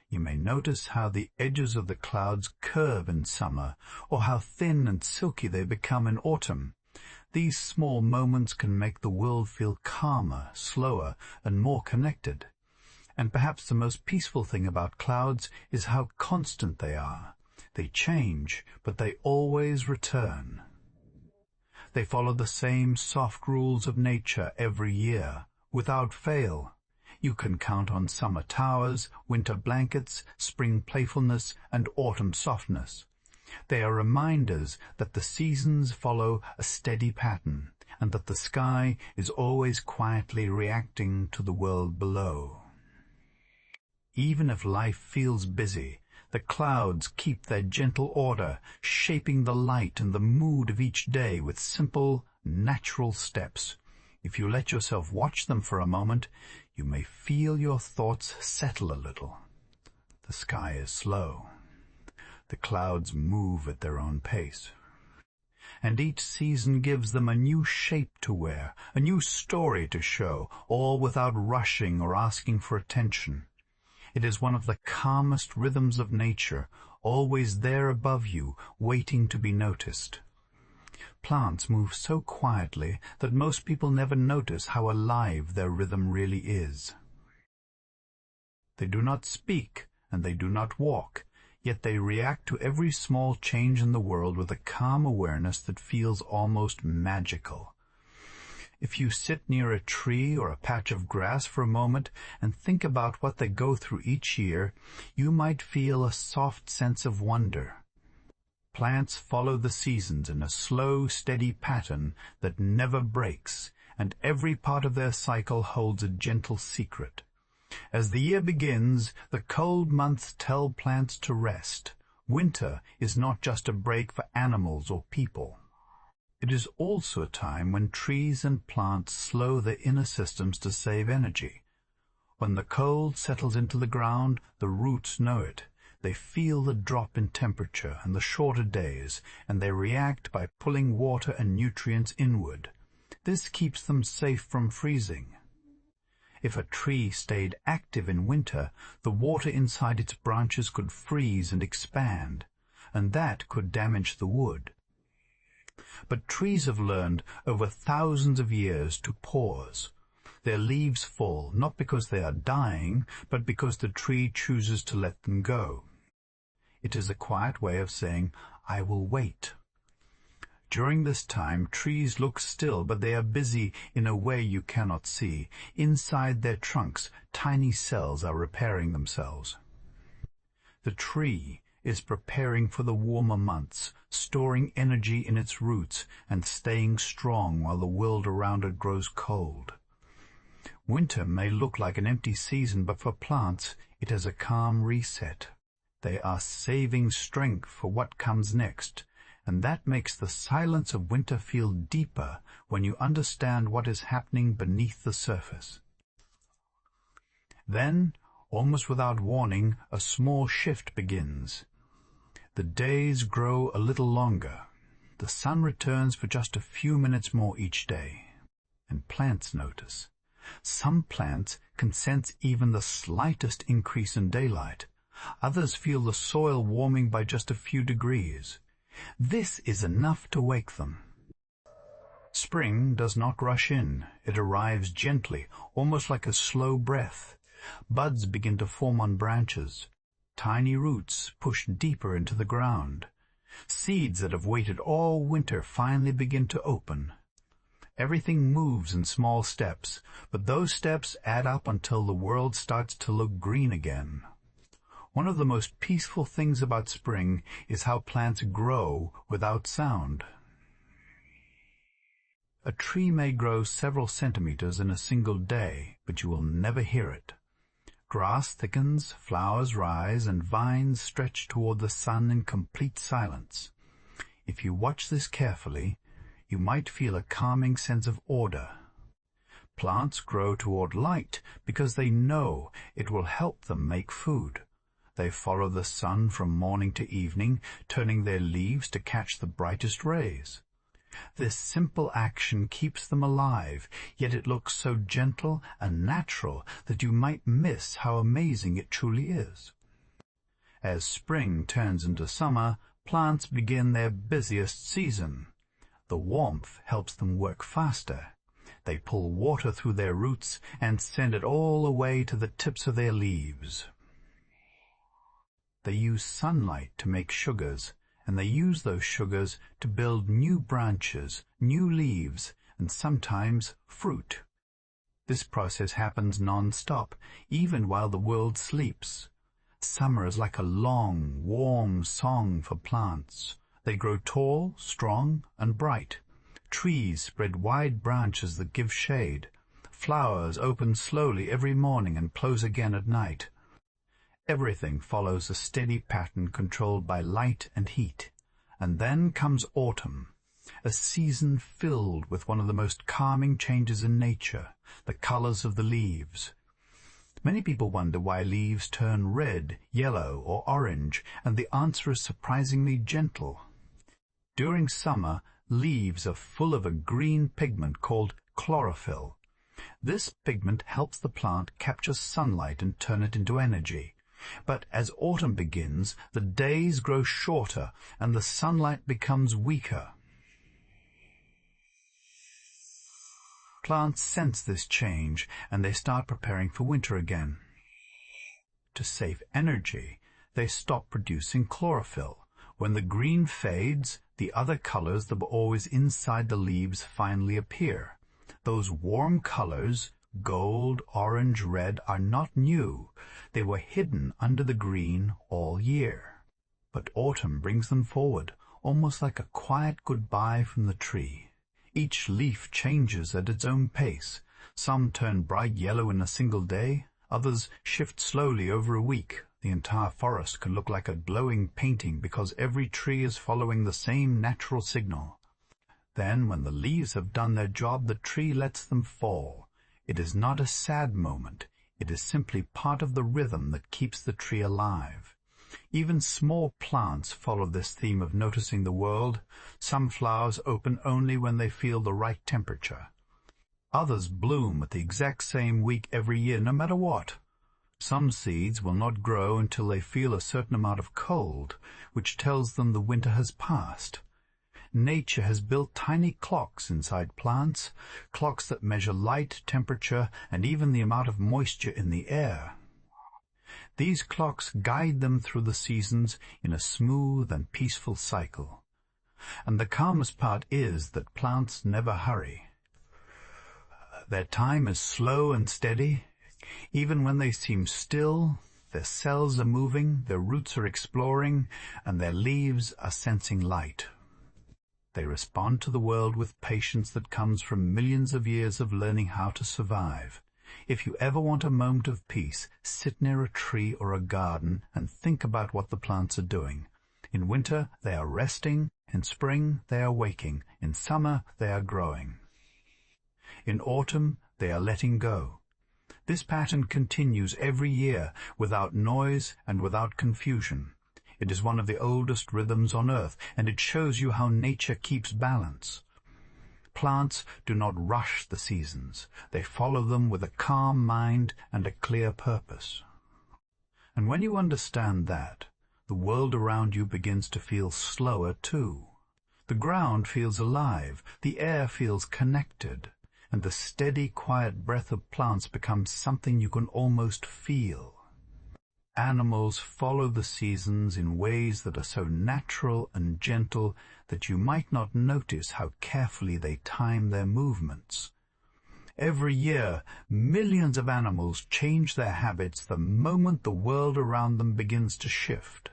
You may notice how the edges of the clouds curve in summer, or how thin and silky they become in autumn. These small moments can make the world feel calmer, slower, and more connected. And perhaps the most peaceful thing about clouds is how constant they are. They change, but they always return. They follow the same soft rules of nature every year, without fail. You can count on summer towers, winter blankets, spring playfulness, and autumn softness. They are reminders that the seasons follow a steady pattern, and that the sky is always quietly reacting to the world below. Even if life feels busy, the clouds keep their gentle order, shaping the light and the mood of each day with simple, natural steps. If you let yourself watch them for a moment, you may feel your thoughts settle a little. The sky is slow. The clouds move at their own pace. And each season gives them a new shape to wear, a new story to show, all without rushing or asking for attention. It is one of the calmest rhythms of nature, always there above you, waiting to be noticed. Plants move so quietly that most people never notice how alive their rhythm really is. They do not speak, and they do not walk, yet they react to every small change in the world with a calm awareness that feels almost magical. If you sit near a tree or a patch of grass for a moment and think about what they go through each year, you might feel a soft sense of wonder. Plants follow the seasons in a slow, steady pattern that never breaks, and every part of their cycle holds a gentle secret. As the year begins, the cold months tell plants to rest. Winter is not just a break for animals or people. It is also a time when trees and plants slow their inner systems to save energy. When the cold settles into the ground, the roots know it. They feel the drop in temperature and the shorter days, and they react by pulling water and nutrients inward. This keeps them safe from freezing. If a tree stayed active in winter, the water inside its branches could freeze and expand, and that could damage the wood. But trees have learned over thousands of years to pause. Their leaves fall not because they are dying, but because the tree chooses to let them go. It is a quiet way of saying, "I will wait." During this time, trees look still, but they are busy in a way you cannot see. Inside their trunks, tiny cells are repairing themselves. The tree is preparing for the warmer months, storing energy in its roots and staying strong while the world around it grows cold. Winter may look like an empty season, but for plants, it is a calm reset. They are saving strength for what comes next, and that makes the silence of winter feel deeper when you understand what is happening beneath the surface. Then, almost without warning, a small shift begins. The days grow a little longer. The sun returns for just a few minutes more each day, and plants notice. Some plants can sense even the slightest increase in daylight. Others feel the soil warming by just a few degrees. This is enough to wake them. Spring does not rush in. It arrives gently, almost like a slow breath. Buds begin to form on branches. Tiny roots push deeper into the ground. Seeds that have waited all winter finally begin to open. Everything moves in small steps, but those steps add up until the world starts to look green again. One of the most peaceful things about spring is how plants grow without sound. A tree may grow several centimeters in a single day, but you will never hear it. Grass thickens, flowers rise, and vines stretch toward the sun in complete silence. If you watch this carefully, you might feel a calming sense of order. Plants grow toward light because they know it will help them make food. They follow the sun from morning to evening, turning their leaves to catch the brightest rays. This simple action keeps them alive, yet it looks so gentle and natural that you might miss how amazing it truly is. As spring turns into summer, plants begin their busiest season. The warmth helps them work faster. They pull water through their roots and send it all the way to the tips of their leaves. They use sunlight to make sugars, and they use those sugars to build new branches, new leaves, and sometimes fruit. This process happens non-stop, even while the world sleeps. Summer is like a long, warm song for plants. They grow tall, strong, and bright. Trees spread wide branches that give shade. Flowers open slowly every morning and close again at night. Everything follows a steady pattern controlled by light and heat. And then comes autumn, a season filled with one of the most calming changes in nature, the colors of the leaves. Many people wonder why leaves turn red, yellow, or orange, and the answer is surprisingly gentle. During summer, leaves are full of a green pigment called chlorophyll. This pigment helps the plant capture sunlight and turn it into energy. But as autumn begins, the days grow shorter and the sunlight becomes weaker. Plants sense this change and they start preparing for winter again. To save energy, they stop producing chlorophyll. When the green fades, the other colors that were always inside the leaves finally appear. Those warm colors, gold, orange, red, are not new. They were hidden under the green all year. But autumn brings them forward, almost like a quiet goodbye from the tree. Each leaf changes at its own pace. Some turn bright yellow in a single day, others shift slowly over a week. The entire forest can look like a glowing painting because every tree is following the same natural signal. Then, when the leaves have done their job, the tree lets them fall. It is not a sad moment. It is simply part of the rhythm that keeps the tree alive. Even small plants follow this theme of noticing the world. Some flowers open only when they feel the right temperature. Others bloom at the exact same week every year, no matter what. Some seeds will not grow until they feel a certain amount of cold, which tells them the winter has passed. Nature has built tiny clocks inside plants, clocks that measure light, temperature, and even the amount of moisture in the air. These clocks guide them through the seasons in a smooth and peaceful cycle. And the calmest part is that plants never hurry. Their time is slow and steady. Even when they seem still, their cells are moving, their roots are exploring, and their leaves are sensing light. They respond to the world with patience that comes from millions of years of learning how to survive. If you ever want a moment of peace, sit near a tree or a garden and think about what the plants are doing. In winter, they are resting. In spring, they are waking. In summer, they are growing. In autumn, they are letting go. This pattern continues every year, without noise and without confusion. It is one of the oldest rhythms on earth, and it shows you how nature keeps balance. Plants do not rush the seasons. They follow them with a calm mind and a clear purpose. And when you understand that, the world around you begins to feel slower too. The ground feels alive, the air feels connected, and the steady, quiet breath of plants becomes something you can almost feel. Animals follow the seasons in ways that are so natural and gentle that you might not notice how carefully they time their movements. Every year, millions of animals change their habits the moment the world around them begins to shift.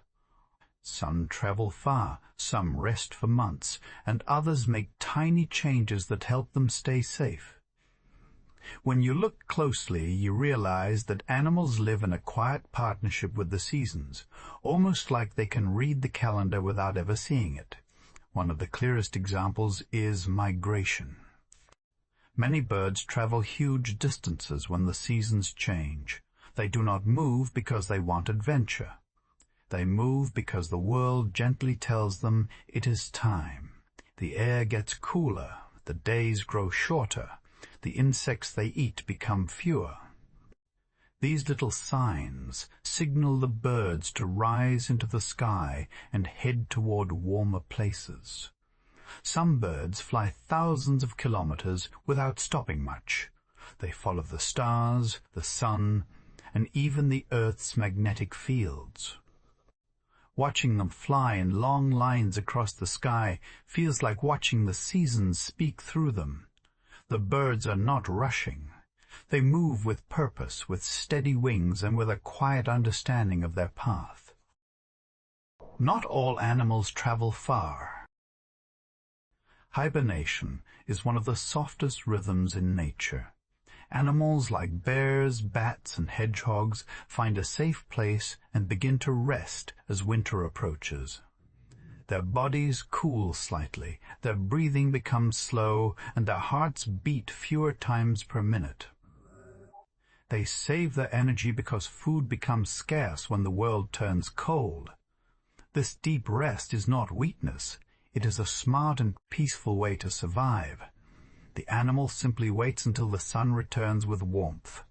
Some travel far, some rest for months, and others make tiny changes that help them stay safe. When you look closely, you realize that animals live in a quiet partnership with the seasons, almost like they can read the calendar without ever seeing it. One of the clearest examples is migration. Many birds travel huge distances when the seasons change. They do not move because they want adventure. They move because the world gently tells them it is time. The air gets cooler, the days grow shorter, the insects they eat become fewer. These little signs signal the birds to rise into the sky and head toward warmer places. Some birds fly thousands of kilometers without stopping much. They follow the stars, the sun, and even the Earth's magnetic fields. Watching them fly in long lines across the sky feels like watching the seasons speak through them. The birds are not rushing. They move with purpose, with steady wings, and with a quiet understanding of their path. Not all animals travel far. Hibernation is one of the softest rhythms in nature. Animals like bears, bats, and hedgehogs find a safe place and begin to rest as winter approaches. Their bodies cool slightly, their breathing becomes slow, and their hearts beat fewer times per minute. They save their energy because food becomes scarce when the world turns cold. This deep rest is not weakness. It is a smart and peaceful way to survive. The animal simply waits until the sun returns with warmth.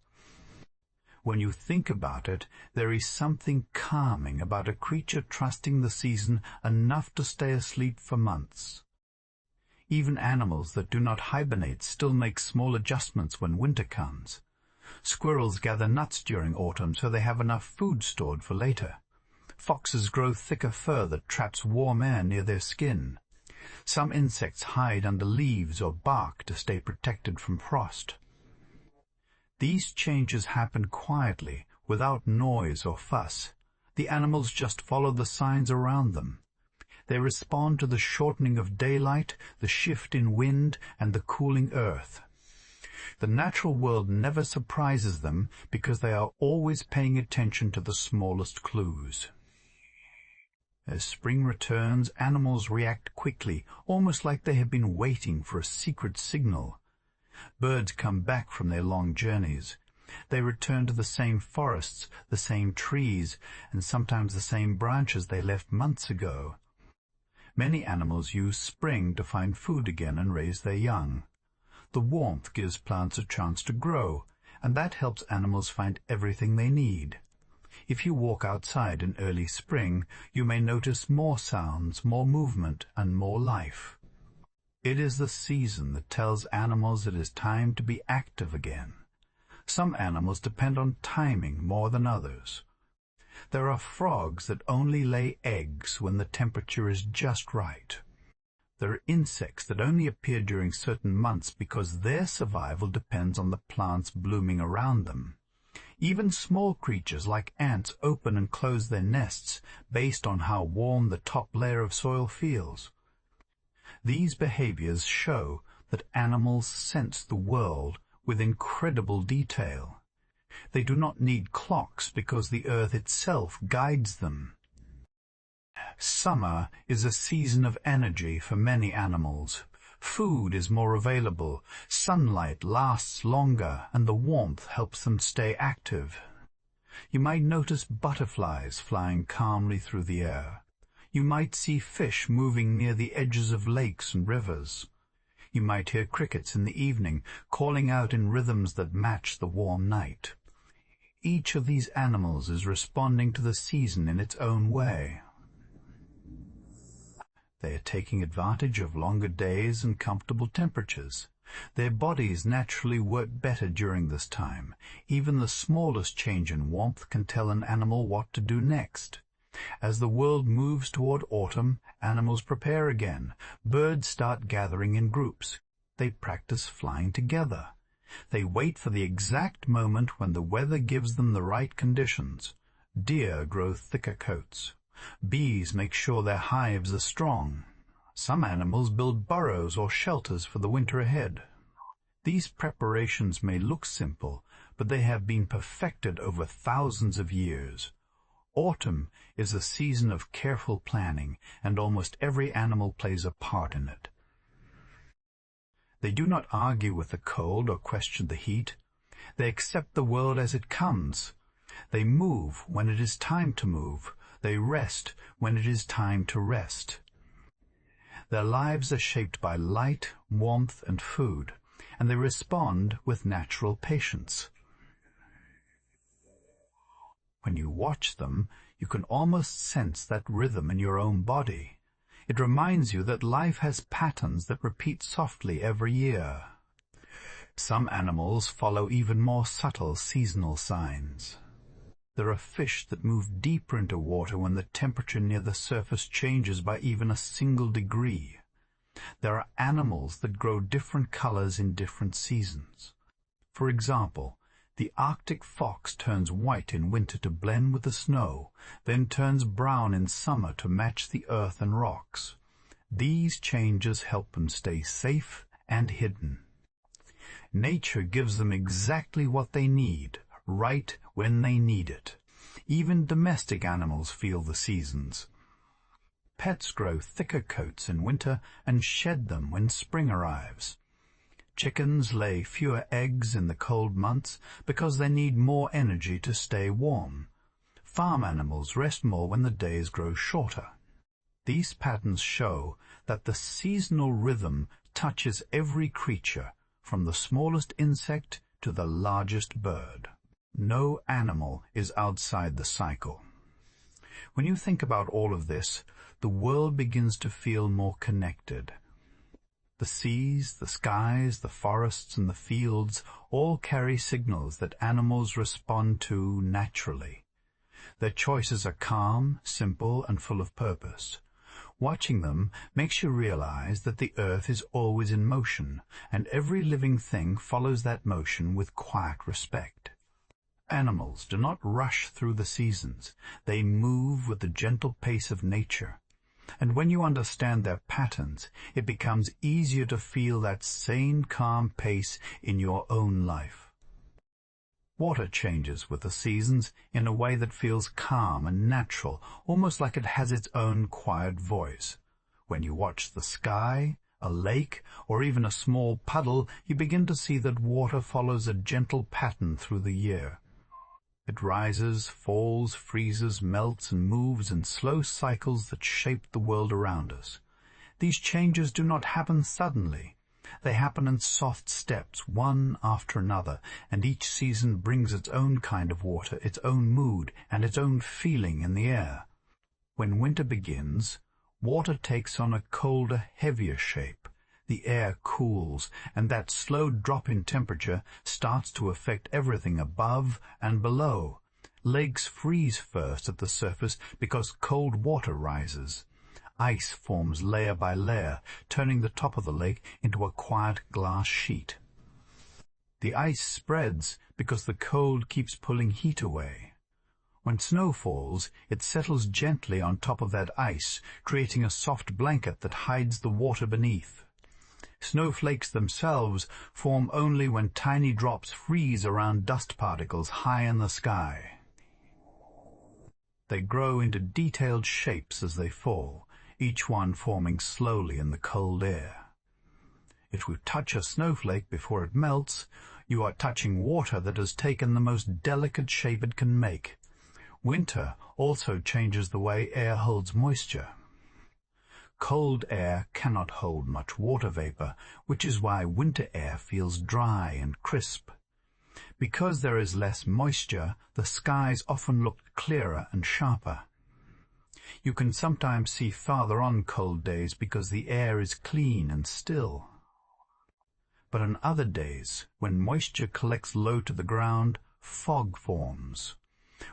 When you think about it, there is something calming about a creature trusting the season enough to stay asleep for months. Even animals that do not hibernate still make small adjustments when winter comes. Squirrels gather nuts during autumn so they have enough food stored for later. Foxes grow thicker fur that traps warm air near their skin. Some insects hide under leaves or bark to stay protected from frost. These changes happen quietly, without noise or fuss. The animals just follow the signs around them. They respond to the shortening of daylight, the shift in wind, and the cooling earth. The natural world never surprises them because they are always paying attention to the smallest clues. As spring returns, animals react quickly, almost like they have been waiting for a secret signal. Birds come back from their long journeys. They return to the same forests, the same trees, and sometimes the same branches they left months ago. Many animals use spring to find food again and raise their young. The warmth gives plants a chance to grow, and that helps animals find everything they need. If you walk outside in early spring, you may notice more sounds, more movement, and more life. It is the season that tells animals it is time to be active again. Some animals depend on timing more than others. There are frogs that only lay eggs when the temperature is just right. There are insects that only appear during certain months because their survival depends on the plants blooming around them. Even small creatures like ants open and close their nests based on how warm the top layer of soil feels. These behaviors show that animals sense the world with incredible detail. They do not need clocks because the earth itself guides them. Summer is a season of energy for many animals. Food is more available, sunlight lasts longer, and the warmth helps them stay active. You might notice butterflies flying calmly through the air. You might see fish moving near the edges of lakes and rivers. You might hear crickets in the evening, calling out in rhythms that match the warm night. Each of these animals is responding to the season in its own way. They are taking advantage of longer days and comfortable temperatures. Their bodies naturally work better during this time. Even the smallest change in warmth can tell an animal what to do next. As the world moves toward autumn, animals prepare again. Birds start gathering in groups. They practice flying together. They wait for the exact moment when the weather gives them the right conditions. Deer grow thicker coats. Bees make sure their hives are strong. Some animals build burrows or shelters for the winter ahead. These preparations may look simple, but they have been perfected over thousands of years. Autumn is a season of careful planning, and almost every animal plays a part in it. They do not argue with the cold or question the heat. They accept the world as it comes. They move when it is time to move. They rest when it is time to rest. Their lives are shaped by light, warmth, and food, and they respond with natural patience. When you watch them, you can almost sense that rhythm in your own body. It reminds you that life has patterns that repeat softly every year. Some animals follow even more subtle seasonal signs. There are fish that move deeper into water when the temperature near the surface changes by even a single degree. There are animals that grow different colors in different seasons. For example, the Arctic fox turns white in winter to blend with the snow, then turns brown in summer to match the earth and rocks. These changes help them stay safe and hidden. Nature gives them exactly what they need, right when they need it. Even domestic animals feel the seasons. Pets grow thicker coats in winter and shed them when spring arrives. Chickens lay fewer eggs in the cold months because they need more energy to stay warm. Farm animals rest more when the days grow shorter. These patterns show that the seasonal rhythm touches every creature, from the smallest insect to the largest bird. No animal is outside the cycle. When you think about all of this, the world begins to feel more connected. The seas, the skies, the forests, and the fields all carry signals that animals respond to naturally. Their choices are calm, simple, and full of purpose. Watching them makes you realize that the earth is always in motion, and every living thing follows that motion with quiet respect. Animals do not rush through the seasons. They move with the gentle pace of nature. And when you understand their patterns, it becomes easier to feel that same calm pace in your own life. Water changes with the seasons in a way that feels calm and natural, almost like it has its own quiet voice. When you watch the sky, a lake, or even a small puddle, you begin to see that water follows a gentle pattern through the year. It rises, falls, freezes, melts, and moves in slow cycles that shape the world around us. These changes do not happen suddenly. They happen in soft steps, one after another, and each season brings its own kind of water, its own mood, and its own feeling in the air. When winter begins, water takes on a colder, heavier shape. The air cools, and that slow drop in temperature starts to affect everything above and below. Lakes freeze first at the surface because cold water rises. Ice forms layer by layer, turning the top of the lake into a quiet glass sheet. The ice spreads because the cold keeps pulling heat away. When snow falls, it settles gently on top of that ice, creating a soft blanket that hides the water beneath. Snowflakes themselves form only when tiny drops freeze around dust particles high in the sky. They grow into detailed shapes as they fall, each one forming slowly in the cold air. If you touch a snowflake before it melts, you are touching water that has taken the most delicate shape it can make. Winter also changes the way air holds moisture. Cold air cannot hold much water vapor, which is why winter air feels dry and crisp. Because there is less moisture, the skies often look clearer and sharper. You can sometimes see farther on cold days because the air is clean and still. But on other days, when moisture collects low to the ground, fog forms.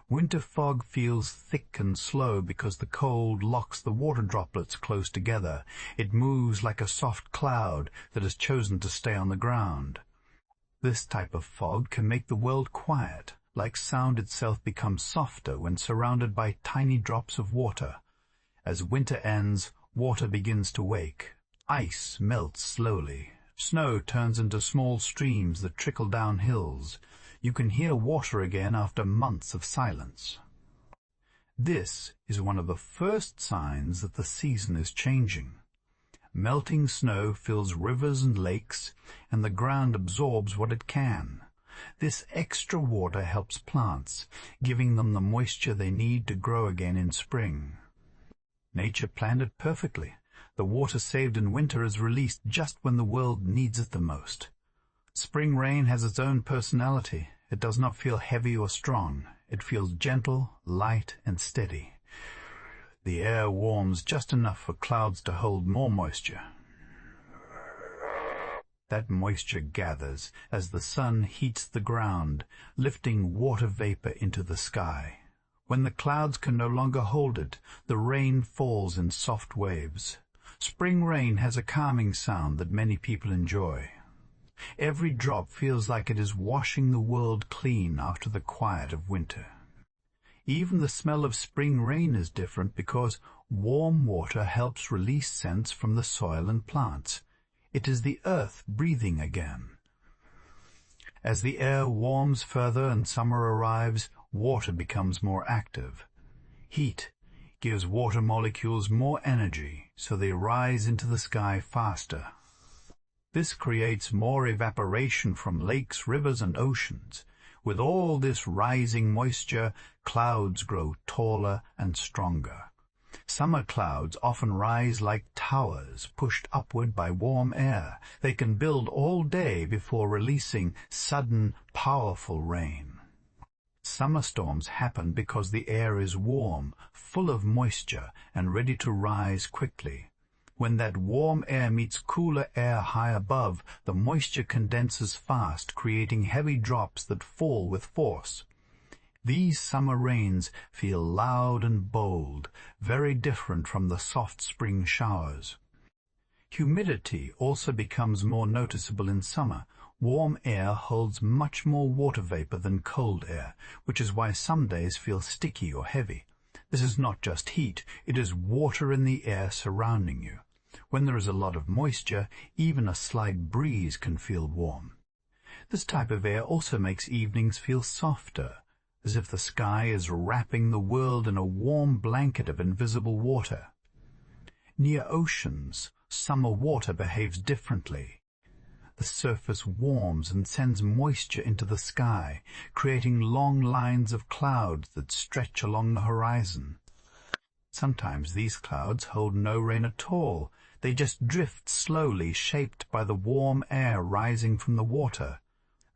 Winter fog feels thick and slow because the cold locks the water droplets close together. It moves like a soft cloud that has chosen to stay on the ground. This type of fog can make the world quiet, like sound itself becomes softer when surrounded by tiny drops of water. As winter ends, water begins to wake. Ice melts slowly. Snow turns into small streams that trickle down hills. You can hear water again after months of silence. This is one of the first signs that the season is changing. Melting snow fills rivers and lakes, and the ground absorbs what it can. This extra water helps plants, giving them the moisture they need to grow again in spring. Nature planned it perfectly. The water saved in winter is released just when the world needs it the most. Spring rain has its own personality. It does not feel heavy or strong. It feels gentle, light, and steady. The air warms just enough for clouds to hold more moisture. That moisture gathers as the sun heats the ground, lifting water vapor into the sky. When the clouds can no longer hold it, the rain falls in soft waves. Spring rain has a calming sound that many people enjoy. Every drop feels like it is washing the world clean after the quiet of winter. Even the smell of spring rain is different because warm water helps release scents from the soil and plants. It is the earth breathing again. As the air warms further and summer arrives, water becomes more active. Heat gives water molecules more energy, so they rise into the sky faster. This creates more evaporation from lakes, rivers, and oceans. With all this rising moisture, clouds grow taller and stronger. Summer clouds often rise like towers, pushed upward by warm air. They can build all day before releasing sudden, powerful rain. Summer storms happen because the air is warm, full of moisture, and ready to rise quickly. When that warm air meets cooler air high above, the moisture condenses fast, creating heavy drops that fall with force. These summer rains feel loud and bold, very different from the soft spring showers. Humidity also becomes more noticeable in summer. Warm air holds much more water vapor than cold air, which is why some days feel sticky or heavy. This is not just heat, it is water in the air surrounding you. When there is a lot of moisture, even a slight breeze can feel warm. This type of air also makes evenings feel softer, as if the sky is wrapping the world in a warm blanket of invisible water. Near oceans, summer water behaves differently. The surface warms and sends moisture into the sky, creating long lines of clouds that stretch along the horizon. Sometimes these clouds hold no rain at all. They just drift slowly, shaped by the warm air rising from the water.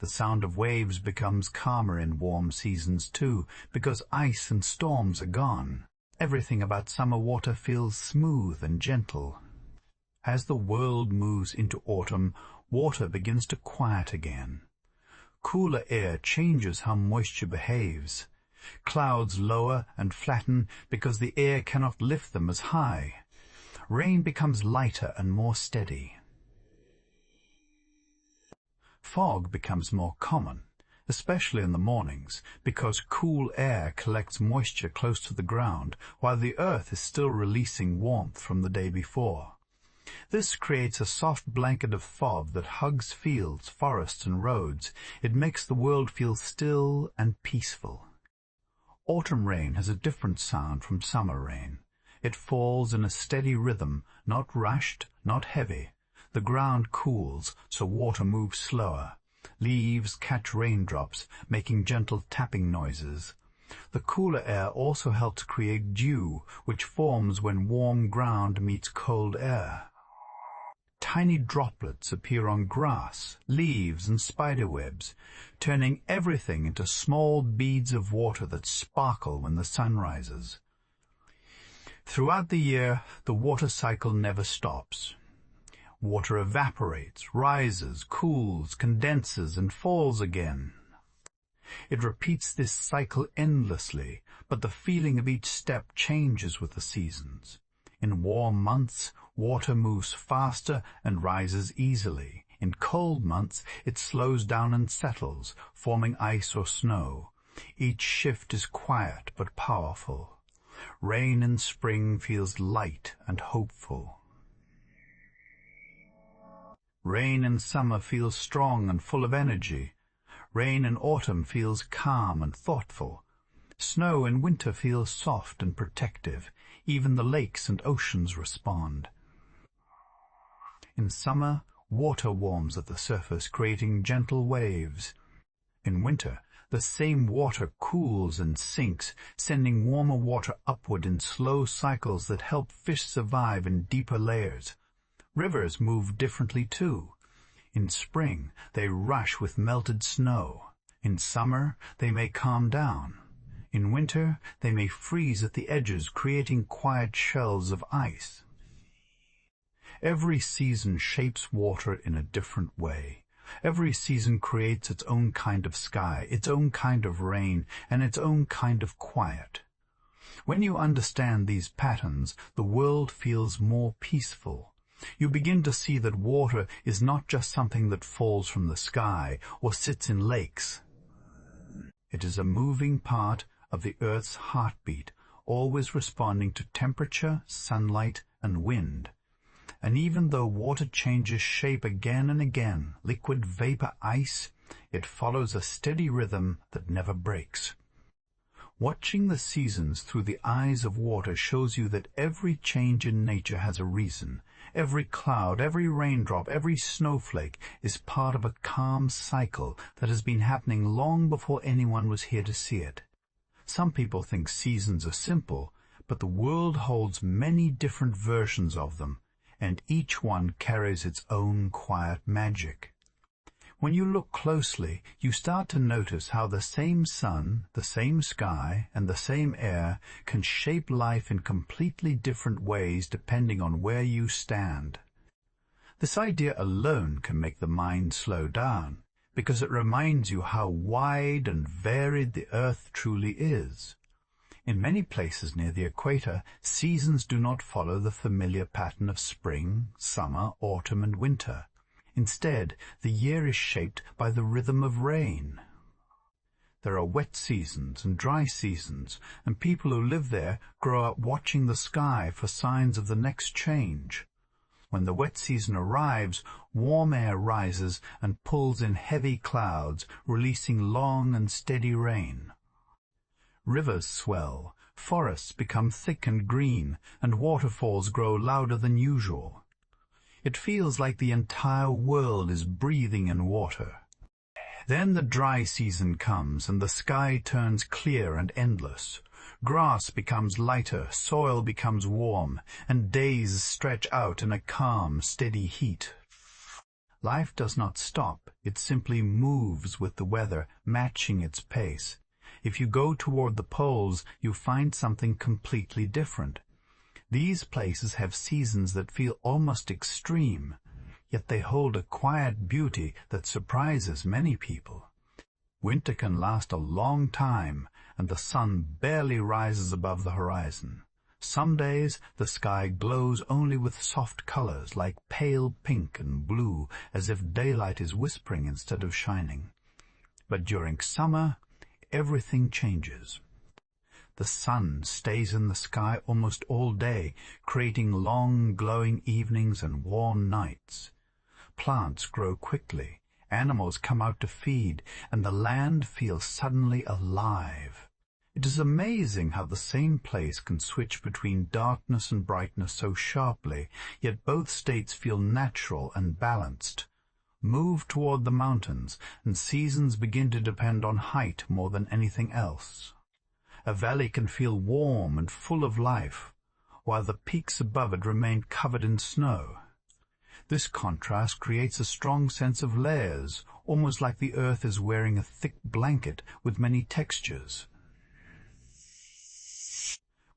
The sound of waves becomes calmer in warm seasons too, because ice and storms are gone. Everything about summer water feels smooth and gentle. As the world moves into autumn, water begins to quiet again. Cooler air changes how moisture behaves. Clouds lower and flatten because the air cannot lift them as high. Rain becomes lighter and more steady. Fog becomes more common, especially in the mornings, because cool air collects moisture close to the ground, while the earth is still releasing warmth from the day before. This creates a soft blanket of fog that hugs fields, forests, and roads. It makes the world feel still and peaceful. Autumn rain has a different sound from summer rain. It falls in a steady rhythm, not rushed, not heavy. The ground cools, so water moves slower. Leaves catch raindrops, making gentle tapping noises. The cooler air also helps create dew, which forms when warm ground meets cold air. Tiny droplets appear on grass, leaves, and spiderwebs, turning everything into small beads of water that sparkle when the sun rises. Throughout the year, the water cycle never stops. Water evaporates, rises, cools, condenses, and falls again. It repeats this cycle endlessly, but the feeling of each step changes with the seasons. In warm months, water moves faster and rises easily. In cold months, it slows down and settles, forming ice or snow. Each shift is quiet but powerful. Rain in spring feels light and hopeful. Rain in summer feels strong and full of energy. Rain in autumn feels calm and thoughtful. Snow in winter feels soft and protective. Even the lakes and oceans respond. In summer, water warms at the surface, creating gentle waves. In winter, the same water cools and sinks, sending warmer water upward in slow cycles that help fish survive in deeper layers. Rivers move differently too. In spring, they rush with melted snow. In summer, they may calm down. In winter, they may freeze at the edges, creating quiet shelves of ice. Every season shapes water in a different way. Every season creates its own kind of sky, its own kind of rain, and its own kind of quiet. When you understand these patterns, the world feels more peaceful. You begin to see that water is not just something that falls from the sky or sits in lakes. It is a moving part of the Earth's heartbeat, always responding to temperature, sunlight, and wind. And even though water changes shape again and again, liquid, vapor, ice, it follows a steady rhythm that never breaks. Watching the seasons through the eyes of water shows you that every change in nature has a reason. Every cloud, every raindrop, every snowflake is part of a calm cycle that has been happening long before anyone was here to see it. Some people think seasons are simple, but the world holds many different versions of them, and each one carries its own quiet magic. When you look closely, you start to notice how the same sun, the same sky, and the same air can shape life in completely different ways depending on where you stand. This idea alone can make the mind slow down, because it reminds you how wide and varied the earth truly is. In many places near the equator, seasons do not follow the familiar pattern of spring, summer, autumn, and winter. Instead, the year is shaped by the rhythm of rain. There are wet seasons and dry seasons, and people who live there grow up watching the sky for signs of the next change. When the wet season arrives, warm air rises and pulls in heavy clouds, releasing long and steady rain. Rivers swell, forests become thick and green, and waterfalls grow louder than usual. It feels like the entire world is breathing in water. Then the dry season comes, and the sky turns clear and endless. Grass becomes lighter, soil becomes warm, and days stretch out in a calm, steady heat. Life does not stop, it simply moves with the weather, matching its pace. If you go toward the poles, you find something completely different. These places have seasons that feel almost extreme, yet they hold a quiet beauty that surprises many people. Winter can last a long time, and the sun barely rises above the horizon. Some days the sky glows only with soft colors like pale pink and blue, as if daylight is whispering instead of shining. But during summer, everything changes. The sun stays in the sky almost all day, creating long, glowing evenings and warm nights. Plants grow quickly, animals come out to feed, and the land feels suddenly alive. It is amazing how the same place can switch between darkness and brightness so sharply, yet both states feel natural and balanced. Move toward the mountains, and seasons begin to depend on height more than anything else. A valley can feel warm and full of life, while the peaks above it remain covered in snow. This contrast creates a strong sense of layers, almost like the earth is wearing a thick blanket with many textures.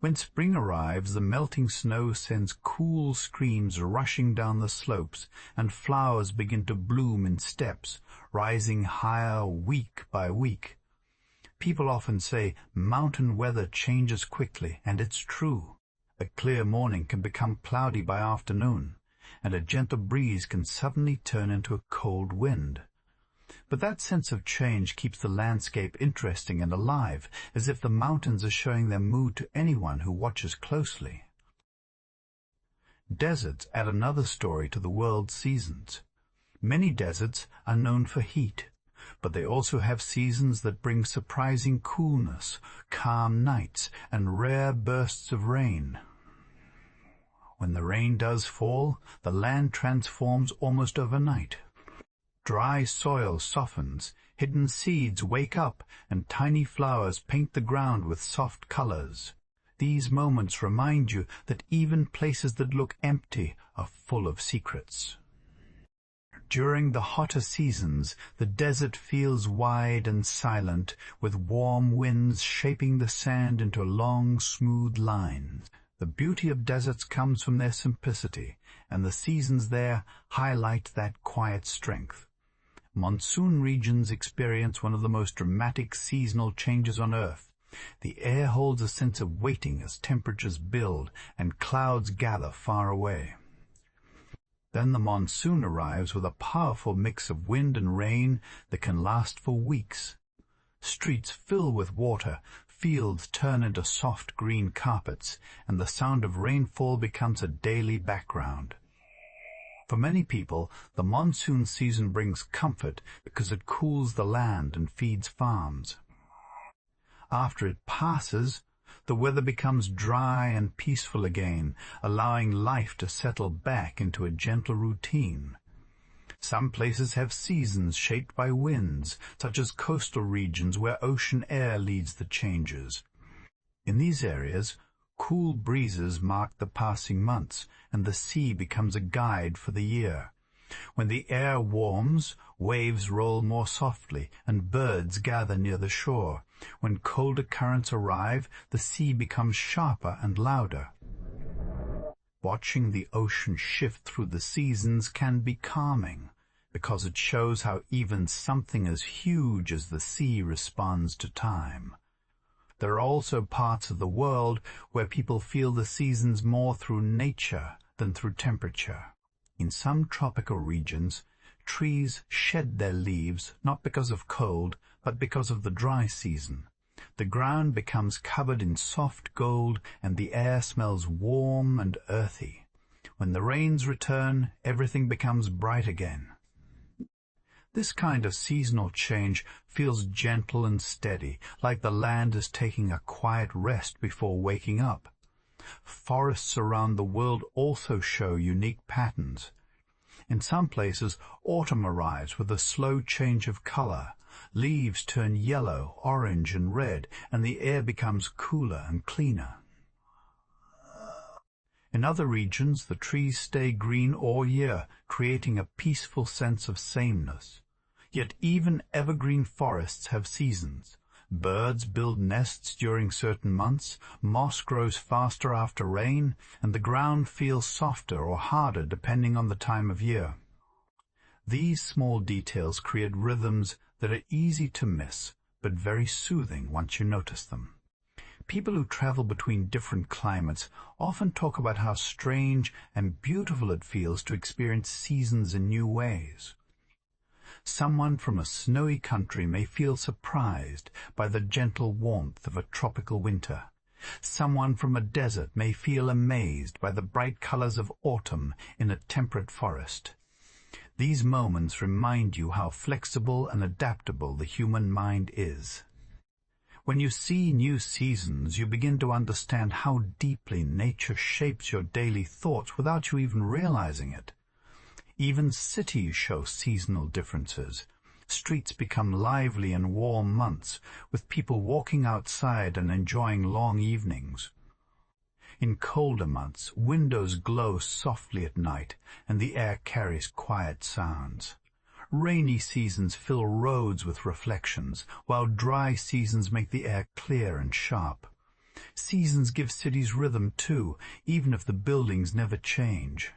When spring arrives, the melting snow sends cool streams rushing down the slopes, and flowers begin to bloom in steps, rising higher week by week. People often say mountain weather changes quickly, and it's true. A clear morning can become cloudy by afternoon, and a gentle breeze can suddenly turn into a cold wind. But that sense of change keeps the landscape interesting and alive, as if the mountains are showing their mood to anyone who watches closely. Deserts add another story to the world's seasons. Many deserts are known for heat, but they also have seasons that bring surprising coolness, calm nights, and rare bursts of rain. When the rain does fall, the land transforms almost overnight. Dry soil softens, hidden seeds wake up, and tiny flowers paint the ground with soft colors. These moments remind you that even places that look empty are full of secrets. During the hotter seasons, the desert feels wide and silent, with warm winds shaping the sand into long, smooth lines. The beauty of deserts comes from their simplicity, and the seasons there highlight that quiet strength. Monsoon regions experience one of the most dramatic seasonal changes on Earth. The air holds a sense of waiting as temperatures build and clouds gather far away. Then the monsoon arrives with a powerful mix of wind and rain that can last for weeks. Streets fill with water, fields turn into soft green carpets, and the sound of rainfall becomes a daily background. For many people, the monsoon season brings comfort because it cools the land and feeds farms. After it passes, the weather becomes dry and peaceful again, allowing life to settle back into a gentle routine. Some places have seasons shaped by winds, such as coastal regions where ocean air leads the changes. In these areas, cool breezes mark the passing months, and the sea becomes a guide for the year. When the air warms, waves roll more softly, and birds gather near the shore. When colder currents arrive, the sea becomes sharper and louder. Watching the ocean shift through the seasons can be calming, because it shows how even something as huge as the sea responds to time. There are also parts of the world where people feel the seasons more through nature than through temperature. In some tropical regions, trees shed their leaves not because of cold, but because of the dry season. The ground becomes covered in soft gold, and the air smells warm and earthy. When the rains return, everything becomes bright again. This kind of seasonal change feels gentle and steady, like the land is taking a quiet rest before waking up. Forests around the world also show unique patterns. In some places, autumn arrives with a slow change of color. Leaves turn yellow, orange, and red, and the air becomes cooler and cleaner. In other regions, the trees stay green all year, creating a peaceful sense of sameness. Yet even evergreen forests have seasons. Birds build nests during certain months, moss grows faster after rain, and the ground feels softer or harder depending on the time of year. These small details create rhythms that are easy to miss, but very soothing once you notice them. People who travel between different climates often talk about how strange and beautiful it feels to experience seasons in new ways. Someone from a snowy country may feel surprised by the gentle warmth of a tropical winter. Someone from a desert may feel amazed by the bright colors of autumn in a temperate forest. These moments remind you how flexible and adaptable the human mind is. When you see new seasons, you begin to understand how deeply nature shapes your daily thoughts without you even realizing it. Even cities show seasonal differences. Streets become lively in warm months, with people walking outside and enjoying long evenings. In colder months, windows glow softly at night, and the air carries quiet sounds. Rainy seasons fill roads with reflections, while dry seasons make the air clear and sharp. Seasons give cities rhythm too, even if the buildings never change.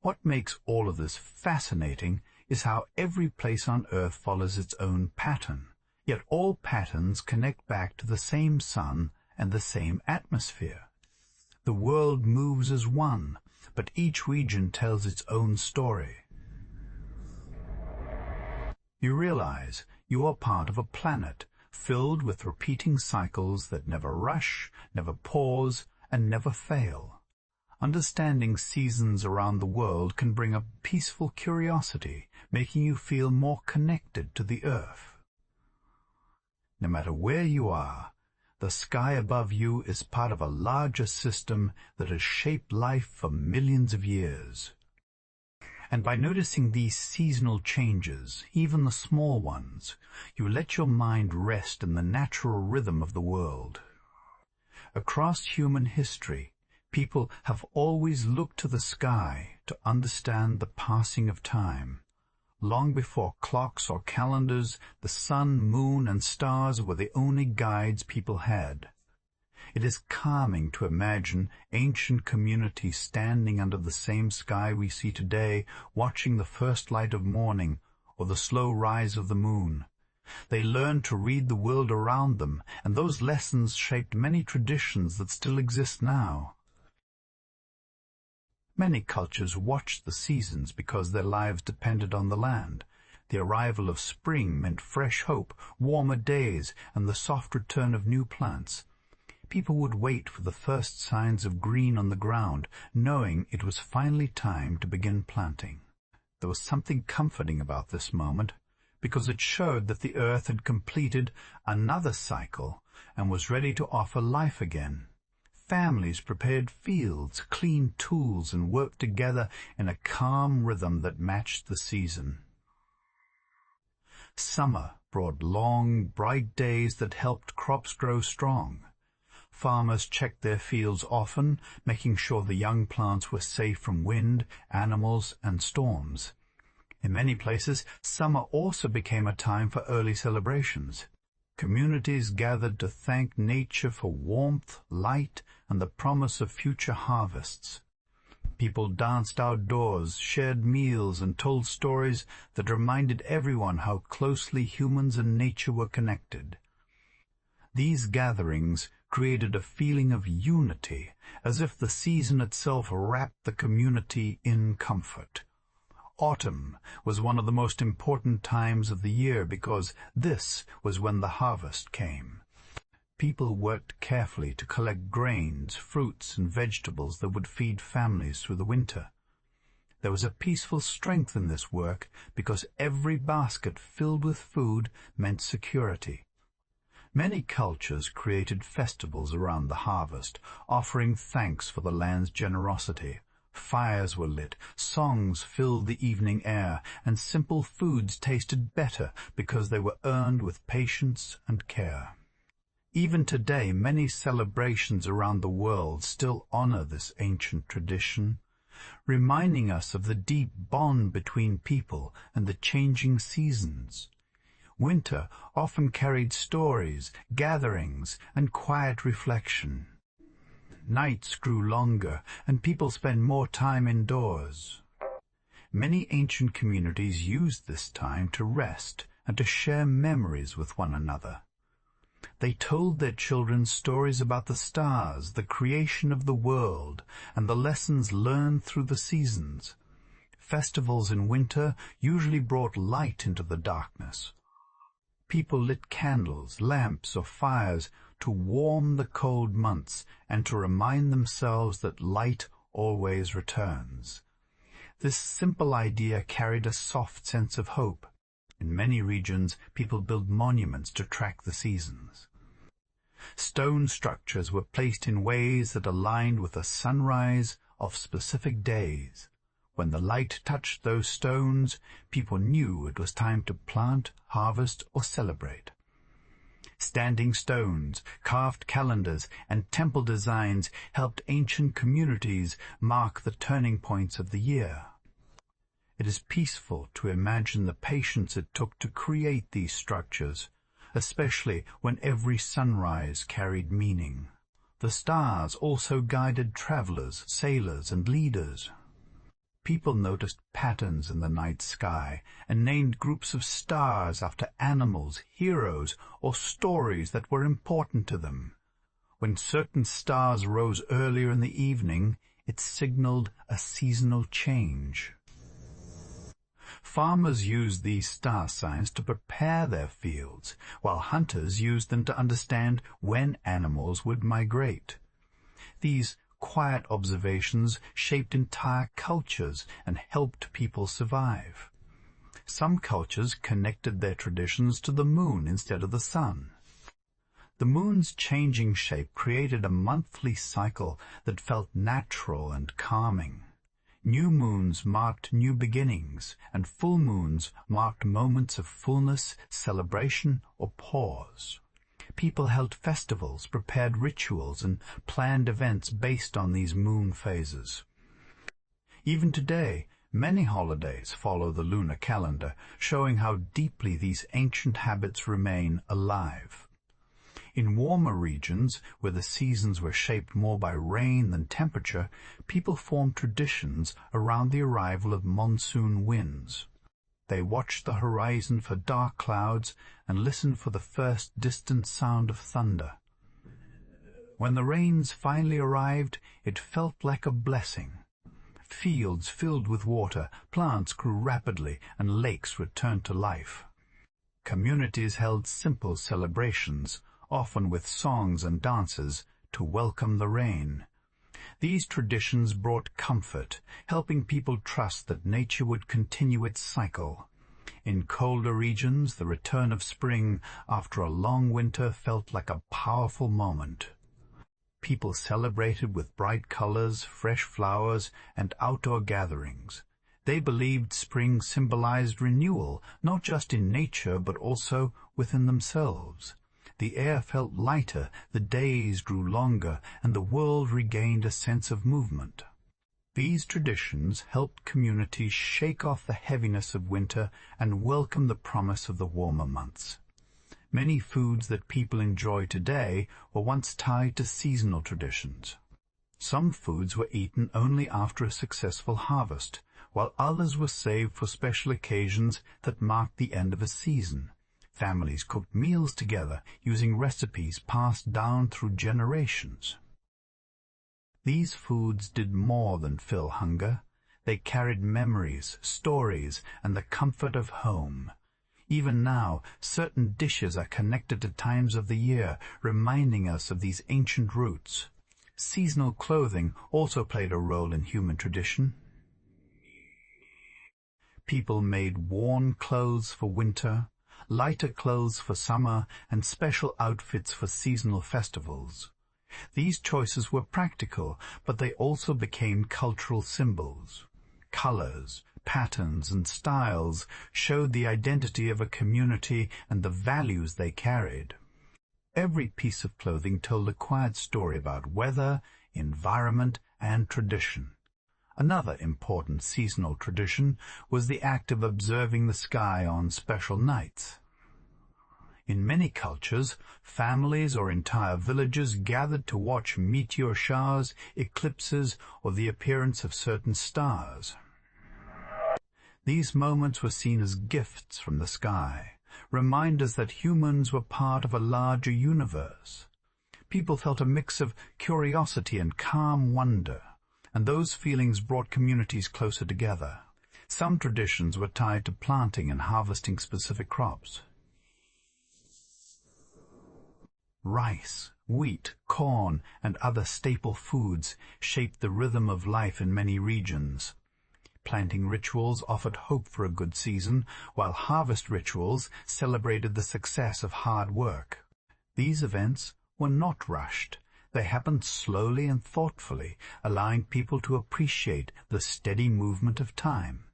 What makes all of this fascinating is how every place on Earth follows its own pattern, yet all patterns connect back to the same sun and the same atmosphere. The world moves as one, but each region tells its own story. You realize you are part of a planet filled with repeating cycles that never rush, never pause, and never fail. Understanding seasons around the world can bring a peaceful curiosity, making you feel more connected to the earth. No matter where you are, the sky above you is part of a larger system that has shaped life for millions of years. And by noticing these seasonal changes, even the small ones, you let your mind rest in the natural rhythm of the world. Across human history, people have always looked to the sky to understand the passing of time. Long before clocks or calendars, the sun, moon, and stars were the only guides people had. It is calming to imagine ancient communities standing under the same sky we see today, watching the first light of morning or the slow rise of the moon. They learned to read the world around them, and those lessons shaped many traditions that still exist now. Many cultures watched the seasons because their lives depended on the land. The arrival of spring meant fresh hope, warmer days, and the soft return of new plants. People would wait for the first signs of green on the ground, knowing it was finally time to begin planting. There was something comforting about this moment, because it showed that the earth had completed another cycle and was ready to offer life again. Families prepared fields, cleaned tools, and worked together in a calm rhythm that matched the season. Summer brought long, bright days that helped crops grow strong. Farmers checked their fields often, making sure the young plants were safe from wind, animals, and storms. In many places, summer also became a time for early celebrations. Communities gathered to thank nature for warmth, light, and the promise of future harvests. People danced outdoors, shared meals, and told stories that reminded everyone how closely humans and nature were connected. These gatherings created a feeling of unity, as if the season itself wrapped the community in comfort. Autumn was one of the most important times of the year because this was when the harvest came. People worked carefully to collect grains, fruits, and vegetables that would feed families through the winter. There was a peaceful strength in this work because every basket filled with food meant security. Many cultures created festivals around the harvest, offering thanks for the land's generosity. Fires were lit, songs filled the evening air, and simple foods tasted better because they were earned with patience and care. Even today, many celebrations around the world still honor this ancient tradition, reminding us of the deep bond between people and the changing seasons. Winter often carried stories, gatherings, and quiet reflection. Nights grew longer, and people spent more time indoors. Many ancient communities used this time to rest and to share memories with one another. They told their children stories about the stars, the creation of the world, and the lessons learned through the seasons. Festivals in winter usually brought light into the darkness. People lit candles, lamps, or fires to warm the cold months and to remind themselves that light always returns. This simple idea carried a soft sense of hope. In many regions, people built monuments to track the seasons. Stone structures were placed in ways that aligned with the sunrise of specific days. When the light touched those stones, people knew it was time to plant, harvest, or celebrate. Standing stones, carved calendars, and temple designs helped ancient communities mark the turning points of the year. It is peaceful to imagine the patience it took to create these structures, especially when every sunrise carried meaning. The stars also guided travelers, sailors, and leaders. People noticed patterns in the night sky and named groups of stars after animals, heroes, or stories that were important to them. When certain stars rose earlier in the evening, it signaled a seasonal change. Farmers used these star signs to prepare their fields, while hunters used them to understand when animals would migrate. These quiet observations shaped entire cultures and helped people survive. Some cultures connected their traditions to the moon instead of the sun. The moon's changing shape created a monthly cycle that felt natural and calming. New moons marked new beginnings, and full moons marked moments of fullness, celebration, or pause. People held festivals, prepared rituals, and planned events based on these moon phases. Even today, many holidays follow the lunar calendar, showing how deeply these ancient habits remain alive. In warmer regions, where the seasons were shaped more by rain than temperature, people formed traditions around the arrival of monsoon winds. They watched the horizon for dark clouds and listened for the first distant sound of thunder. When the rains finally arrived, it felt like a blessing. Fields filled with water, plants grew rapidly, and lakes returned to life. Communities held simple celebrations, often with songs and dances, to welcome the rain. These traditions brought comfort, helping people trust that nature would continue its cycle. In colder regions, the return of spring after a long winter felt like a powerful moment. People celebrated with bright colors, fresh flowers, and outdoor gatherings. They believed spring symbolized renewal, not just in nature but also within themselves. The air felt lighter, the days grew longer, and the world regained a sense of movement. These traditions helped communities shake off the heaviness of winter and welcome the promise of the warmer months. Many foods that people enjoy today were once tied to seasonal traditions. Some foods were eaten only after a successful harvest, while others were saved for special occasions that marked the end of a season. Families cooked meals together using recipes passed down through generations. These foods did more than fill hunger. They carried memories, stories, and the comfort of home. Even now, certain dishes are connected to times of the year, reminding us of these ancient roots. Seasonal clothing also played a role in human tradition. People made worn clothes for winter, lighter clothes for summer, and special outfits for seasonal festivals. These choices were practical, but they also became cultural symbols. Colors, patterns, and styles showed the identity of a community and the values they carried. Every piece of clothing told a quiet story about weather, environment, and tradition. Another important seasonal tradition was the act of observing the sky on special nights. In many cultures, families or entire villages gathered to watch meteor showers, eclipses, or the appearance of certain stars. These moments were seen as gifts from the sky, reminders that humans were part of a larger universe. People felt a mix of curiosity and calm wonder, and those feelings brought communities closer together. Some traditions were tied to planting and harvesting specific crops. Rice, wheat, corn, and other staple foods shaped the rhythm of life in many regions. Planting rituals offered hope for a good season, while harvest rituals celebrated the success of hard work. These events were not rushed. They happened slowly and thoughtfully, allowing people to appreciate the steady movement of time.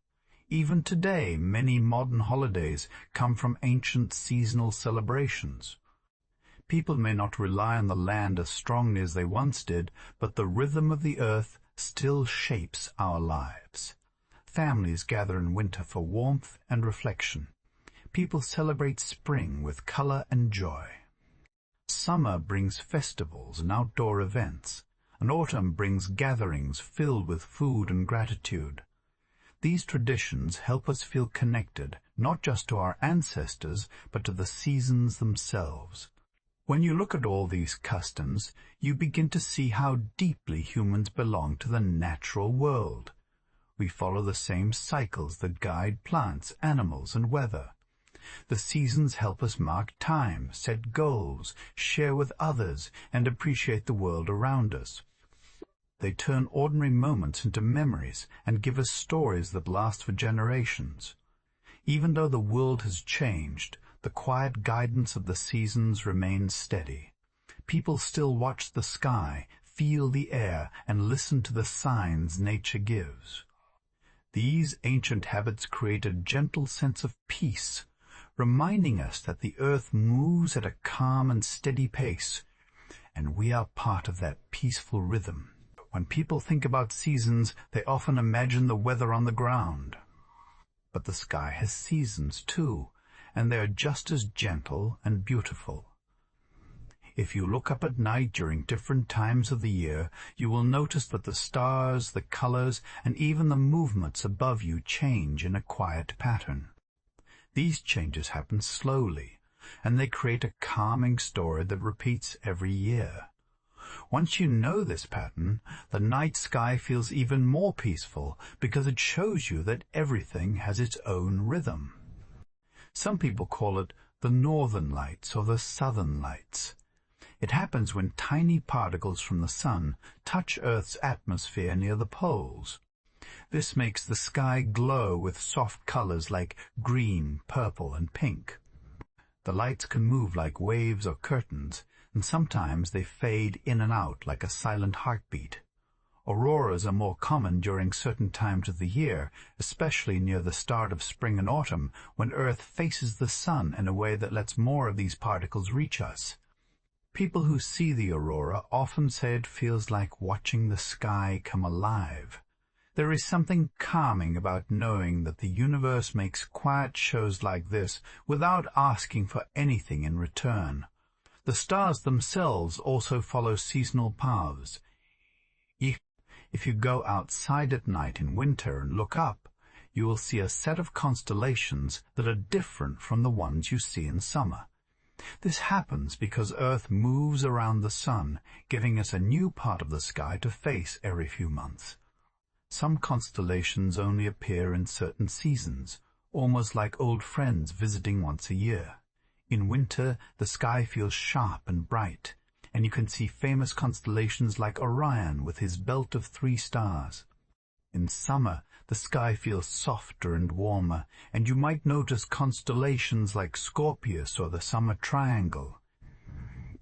Even today, many modern holidays come from ancient seasonal celebrations. People may not rely on the land as strongly as they once did, but the rhythm of the earth still shapes our lives. Families gather in winter for warmth and reflection. People celebrate spring with color and joy. Summer brings festivals and outdoor events, and autumn brings gatherings filled with food and gratitude. These traditions help us feel connected, not just to our ancestors, but to the seasons themselves. When you look at all these customs, you begin to see how deeply humans belong to the natural world. We follow the same cycles that guide plants, animals, and weather. The seasons help us mark time, set goals, share with others, and appreciate the world around us. They turn ordinary moments into memories and give us stories that last for generations. Even though the world has changed, the quiet guidance of the seasons remains steady. People still watch the sky, feel the air, and listen to the signs nature gives. These ancient habits create a gentle sense of peace, reminding us that the earth moves at a calm and steady pace, and we are part of that peaceful rhythm. When people think about seasons, they often imagine the weather on the ground. But the sky has seasons too, and they are just as gentle and beautiful. If you look up at night during different times of the year, you will notice that the stars, the colors, and even the movements above you change in a quiet pattern. These changes happen slowly, and they create a calming story that repeats every year. Once you know this pattern, the night sky feels even more peaceful because it shows you that everything has its own rhythm. Some people call it the northern lights or the southern lights. It happens when tiny particles from the sun touch Earth's atmosphere near the poles. This makes the sky glow with soft colors like green, purple, and pink. The lights can move like waves or curtains, and sometimes they fade in and out like a silent heartbeat. Auroras are more common during certain times of the year, especially near the start of spring and autumn, when Earth faces the sun in a way that lets more of these particles reach us. People who see the aurora often say it feels like watching the sky come alive. There is something calming about knowing that the universe makes quiet shows like this without asking for anything in return. The stars themselves also follow seasonal paths. If you go outside at night in winter and look up, you will see a set of constellations that are different from the ones you see in summer. This happens because Earth moves around the sun, giving us a new part of the sky to face every few months. Some constellations only appear in certain seasons, almost like old friends visiting once a year. In winter, the sky feels sharp and bright, and you can see famous constellations like Orion with his belt of 3 stars. In summer, the sky feels softer and warmer, and you might notice constellations like Scorpius or the Summer Triangle.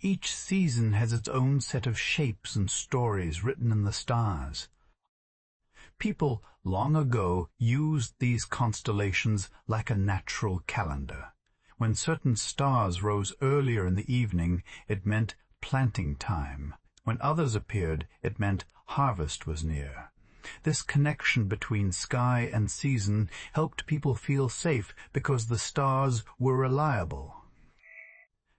Each season has its own set of shapes and stories written in the stars. People long ago used these constellations like a natural calendar. When certain stars rose earlier in the evening, it meant planting time. When others appeared, it meant harvest was near. This connection between sky and season helped people feel safe because the stars were reliable.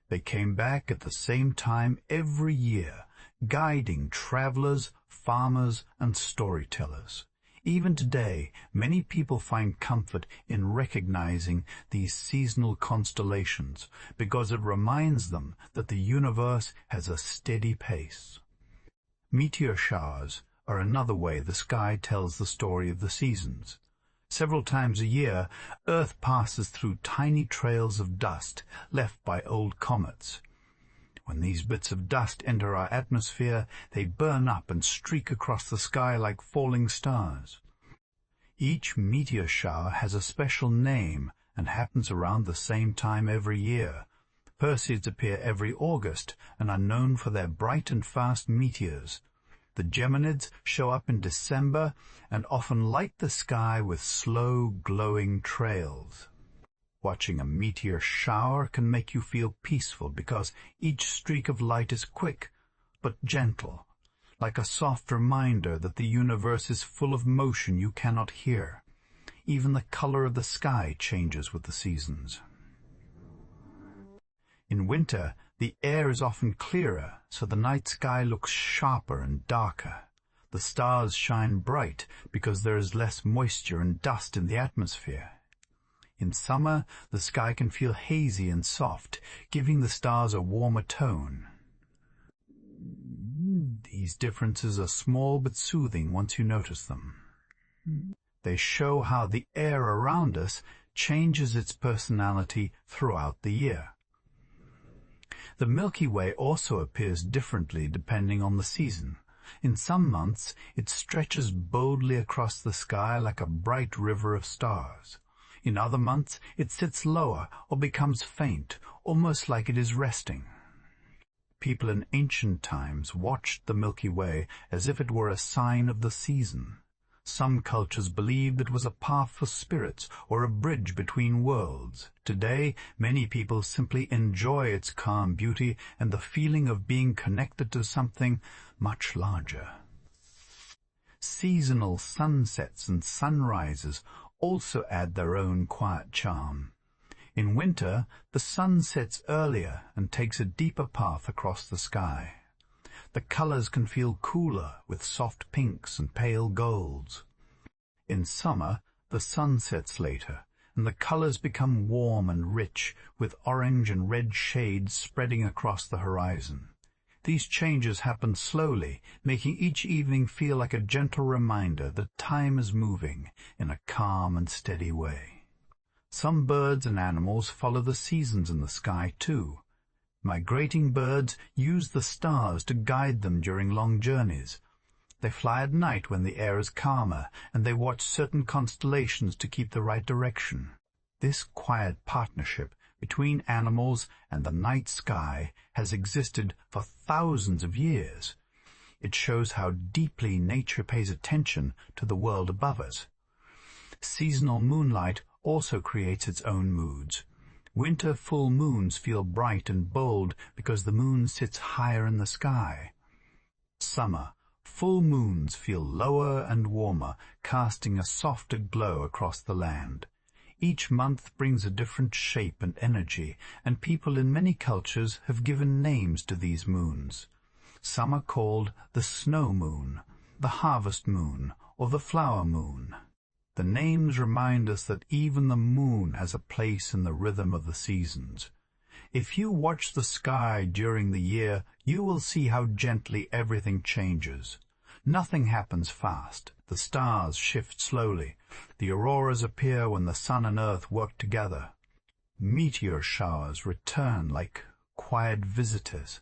They came back at the same time every year, guiding travelers, farmers, and storytellers. Even today, many people find comfort in recognizing these seasonal constellations because it reminds them that the universe has a steady pace. Meteor showers are another way the sky tells the story of the seasons. Several times a year, Earth passes through tiny trails of dust left by old comets. When these bits of dust enter our atmosphere, they burn up and streak across the sky like falling stars. Each meteor shower has a special name and happens around the same time every year. Perseids appear every August and are known for their bright and fast meteors. The Geminids show up in December and often light the sky with slow, glowing trails. Watching a meteor shower can make you feel peaceful because each streak of light is quick but gentle, like a soft reminder that the universe is full of motion you cannot hear. Even the color of the sky changes with the seasons. In winter, the air is often clearer, so the night sky looks sharper and darker. The stars shine bright because there is less moisture and dust in the atmosphere. In summer, the sky can feel hazy and soft, giving the stars a warmer tone. These differences are small but soothing once you notice them. They show how the air around us changes its personality throughout the year. The Milky Way also appears differently depending on the season. In some months, it stretches boldly across the sky like a bright river of stars. In other months, it sits lower or becomes faint, almost like it is resting. People in ancient times watched the Milky Way as if it were a sign of the season. Some cultures believed it was a path for spirits or a bridge between worlds. Today, many people simply enjoy its calm beauty and the feeling of being connected to something much larger. Seasonal sunsets and sunrises also add their own quiet charm. In winter, the sun sets earlier and takes a deeper path across the sky. The colors can feel cooler with soft pinks and pale golds. In summer, the sun sets later, and the colors become warm and rich, with orange and red shades spreading across the horizon. These changes happen slowly, making each evening feel like a gentle reminder that time is moving in a calm and steady way. Some birds and animals follow the seasons in the sky too. Migrating birds use the stars to guide them during long journeys. They fly at night when the air is calmer, and they watch certain constellations to keep the right direction. This quiet partnership between animals and the night sky has existed for thousands of years. It shows how deeply nature pays attention to the world above us. Seasonal moonlight also creates its own moods. Winter full moons feel bright and bold because the moon sits higher in the sky. Summer full moons feel lower and warmer, casting a softer glow across the land. Each month brings a different shape and energy, and people in many cultures have given names to these moons. Some are called the snow moon, the harvest moon, or the flower moon. The names remind us that even the moon has a place in the rhythm of the seasons. If you watch the sky during the year, you will see how gently everything changes. Nothing happens fast. The stars shift slowly. The auroras appear when the sun and earth work together. Meteor showers return like quiet visitors.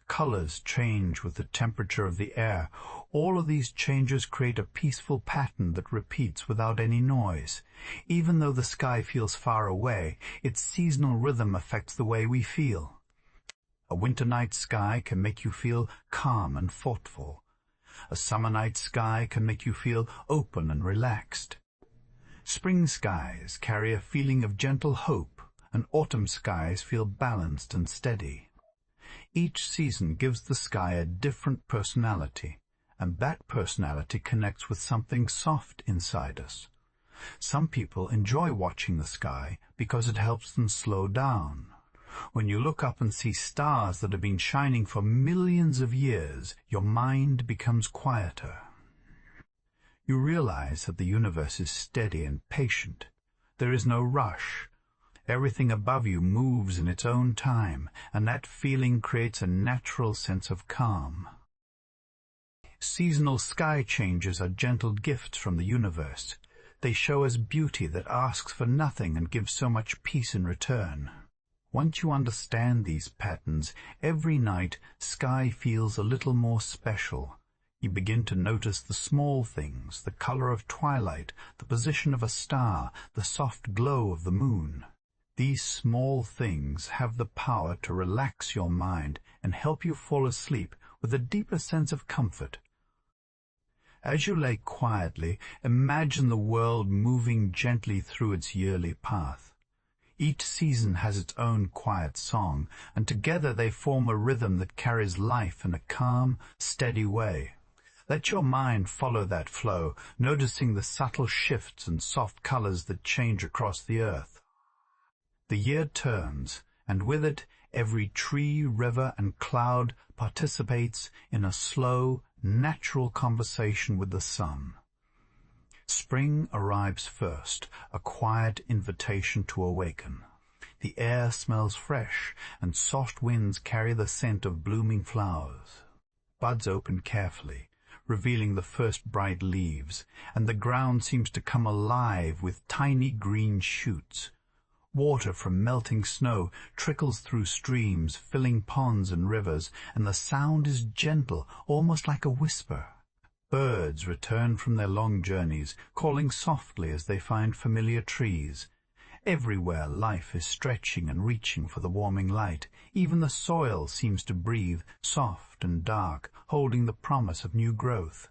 Colors change with the temperature of the air. All of these changes create a peaceful pattern that repeats without any noise. Even though the sky feels far away, its seasonal rhythm affects the way we feel. A winter night sky can make you feel calm and thoughtful. A summer night sky can make you feel open and relaxed. Spring skies carry a feeling of gentle hope, and autumn skies feel balanced and steady. Each season gives the sky a different personality, and that personality connects with something soft inside us. Some people enjoy watching the sky because it helps them slow down. When you look up and see stars that have been shining for millions of years, your mind becomes quieter. You realize that the universe is steady and patient. There is no rush. Everything above you moves in its own time, and that feeling creates a natural sense of calm. Seasonal sky changes are gentle gifts from the universe. They show us beauty that asks for nothing and gives so much peace in return. Once you understand these patterns, every night sky feels a little more special. You begin to notice the small things, the color of twilight, the position of a star, the soft glow of the moon. These small things have the power to relax your mind and help you fall asleep with a deeper sense of comfort. As you lay quietly, imagine the world moving gently through its yearly path. Each season has its own quiet song, and together they form a rhythm that carries life in a calm, steady way. Let your mind follow that flow, noticing the subtle shifts and soft colors that change across the earth. The year turns, and with it every tree, river, and cloud participates in a slow, natural conversation with the sun. Spring arrives first, a quiet invitation to awaken. The air smells fresh, and soft winds carry the scent of blooming flowers. Buds open carefully, revealing the first bright leaves, and the ground seems to come alive with tiny green shoots. Water from melting snow trickles through streams, filling ponds and rivers, and the sound is gentle, almost like a whisper. Birds return from their long journeys, calling softly as they find familiar trees. Everywhere life is stretching and reaching for the warming light. Even the soil seems to breathe, soft and dark, holding the promise of new growth.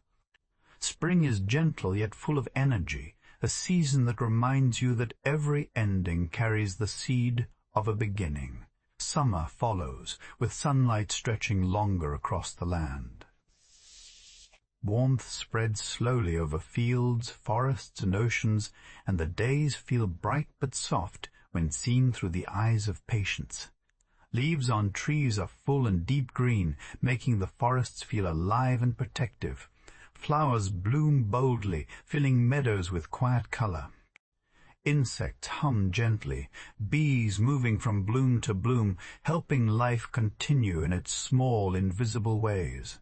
Spring is gentle yet full of energy, a season that reminds you that every ending carries the seed of a beginning. Summer follows, with sunlight stretching longer across the land. Warmth spreads slowly over fields, forests, and oceans, and the days feel bright but soft when seen through the eyes of patience. Leaves on trees are full and deep green, making the forests feel alive and protective. Flowers bloom boldly, filling meadows with quiet color. Insects hum gently, bees moving from bloom to bloom, helping life continue in its small, invisible ways.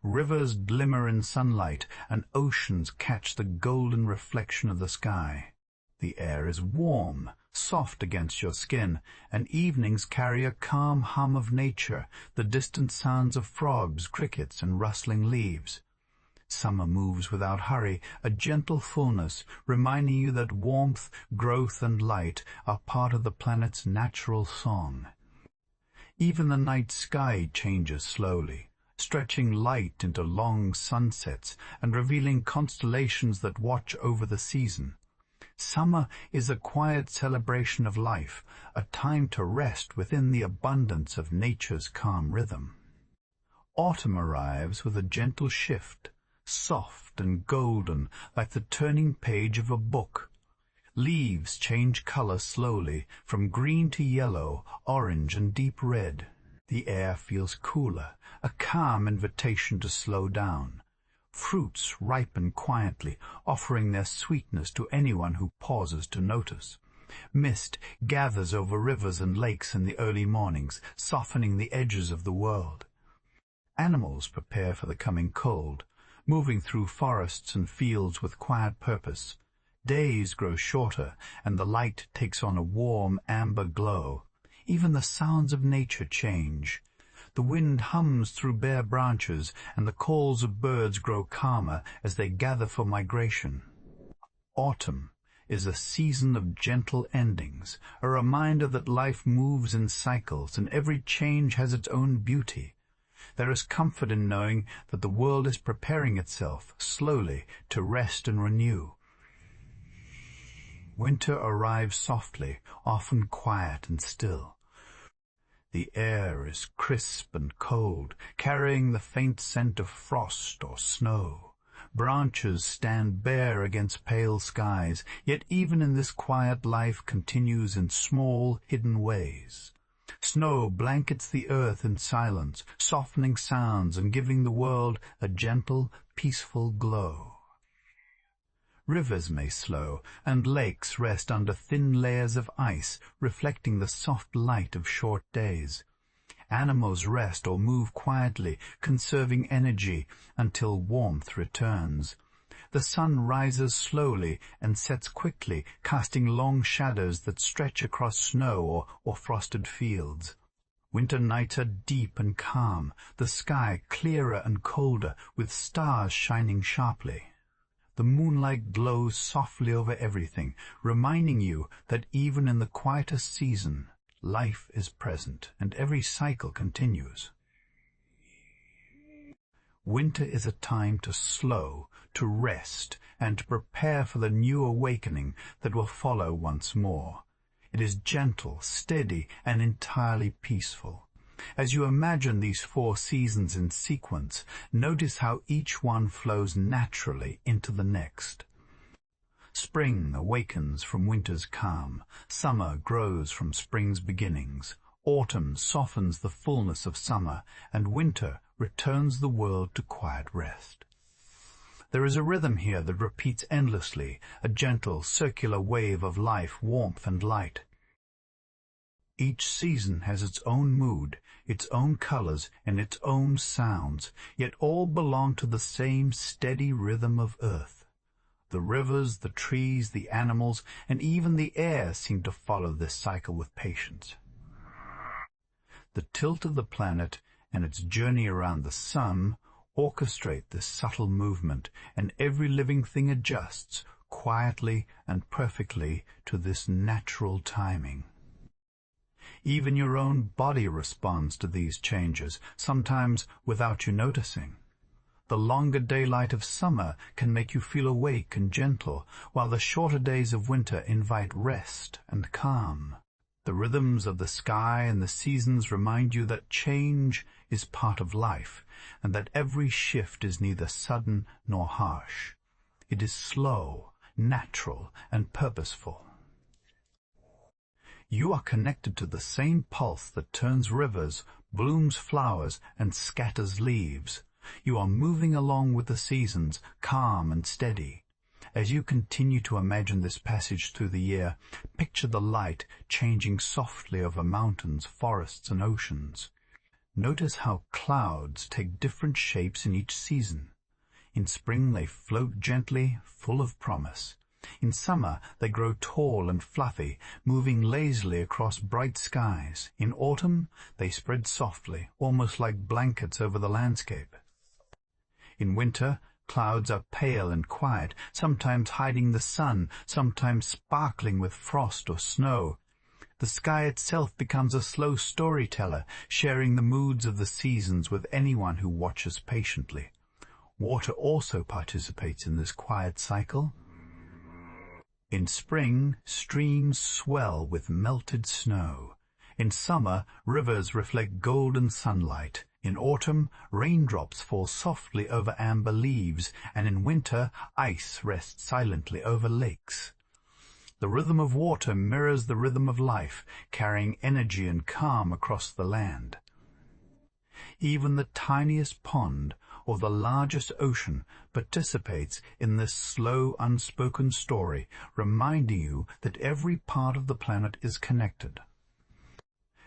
Rivers glimmer in sunlight, and oceans catch the golden reflection of the sky. The air is warm, soft against your skin, and evenings carry a calm hum of nature, the distant sounds of frogs, crickets, and rustling leaves. Summer moves without hurry, a gentle fullness, reminding you that warmth, growth, and light are part of the planet's natural song. Even the night sky changes slowly. stretching light into long sunsets and revealing constellations that watch over the season. Summer is a quiet celebration of life, a time to rest within the abundance of nature's calm rhythm. Autumn arrives with a gentle shift, soft and golden like the turning page of a book. Leaves change color slowly, from green to yellow, orange and deep red. The air feels cooler, a calm invitation to slow down. Fruits ripen quietly, offering their sweetness to anyone who pauses to notice. Mist gathers over rivers and lakes in the early mornings, softening the edges of the world. Animals prepare for the coming cold, moving through forests and fields with quiet purpose. Days grow shorter, and the light takes on a warm amber glow. Even the sounds of nature change. The wind hums through bare branches, and the calls of birds grow calmer as they gather for migration. Autumn is a season of gentle endings, a reminder that life moves in cycles and every change has its own beauty. There is comfort in knowing that the world is preparing itself, slowly, to rest and renew. Winter arrives softly, often quiet and still. The air is crisp and cold, carrying the faint scent of frost or snow. Branches stand bare against pale skies, yet even in this quiet life continues in small, hidden ways. Snow blankets the earth in silence, softening sounds and giving the world a gentle, peaceful glow. Rivers may slow, and lakes rest under thin layers of ice, reflecting the soft light of short days. Animals rest or move quietly, conserving energy until warmth returns. The sun rises slowly and sets quickly, casting long shadows that stretch across snow or frosted fields. Winter nights are deep and calm, the sky clearer and colder, with stars shining sharply. The moonlight glows softly over everything, reminding you that even in the quietest season, life is present and every cycle continues. Winter is a time to slow, to rest, and to prepare for the new awakening that will follow once more. It is gentle, steady, and entirely peaceful. As you imagine these 4 seasons in sequence, notice how each one flows naturally into the next. Spring awakens from winter's calm, summer grows from spring's beginnings, autumn softens the fullness of summer, and winter returns the world to quiet rest. There is a rhythm here that repeats endlessly, a gentle, circular wave of life, warmth, and light. Each season has its own mood, its own colors, and its own sounds, yet all belong to the same steady rhythm of earth. The rivers, the trees, the animals, and even the air seem to follow this cycle with patience. The tilt of the planet and its journey around the sun orchestrate this subtle movement, and every living thing adjusts, quietly and perfectly, to this natural timing. Even your own body responds to these changes, sometimes without you noticing. The longer daylight of summer can make you feel awake and gentle, while the shorter days of winter invite rest and calm. The rhythms of the sky and the seasons remind you that change is part of life, and that every shift is neither sudden nor harsh. It is slow, natural, and purposeful. You are connected to the same pulse that turns rivers, blooms flowers, and scatters leaves. You are moving along with the seasons, calm and steady. As you continue to imagine this passage through the year, picture the light changing softly over mountains, forests, and oceans. Notice how clouds take different shapes in each season. In spring they float gently, full of promise. In summer they grow tall and fluffy, moving lazily across bright skies. In autumn they spread softly, almost like blankets over the landscape. In winter, clouds are pale and quiet, sometimes hiding the sun, sometimes sparkling with frost or snow. The sky itself becomes a slow storyteller, sharing the moods of the seasons with anyone who watches patiently. Water also participates in this quiet cycle. In spring, streams swell with melted snow. In summer, rivers reflect golden sunlight. In autumn, raindrops fall softly over amber leaves, and in winter, ice rests silently over lakes. The rhythm of water mirrors the rhythm of life, carrying energy and calm across the land. Even the tiniest pond or the largest ocean participates in this slow, unspoken story, reminding you that every part of the planet is connected.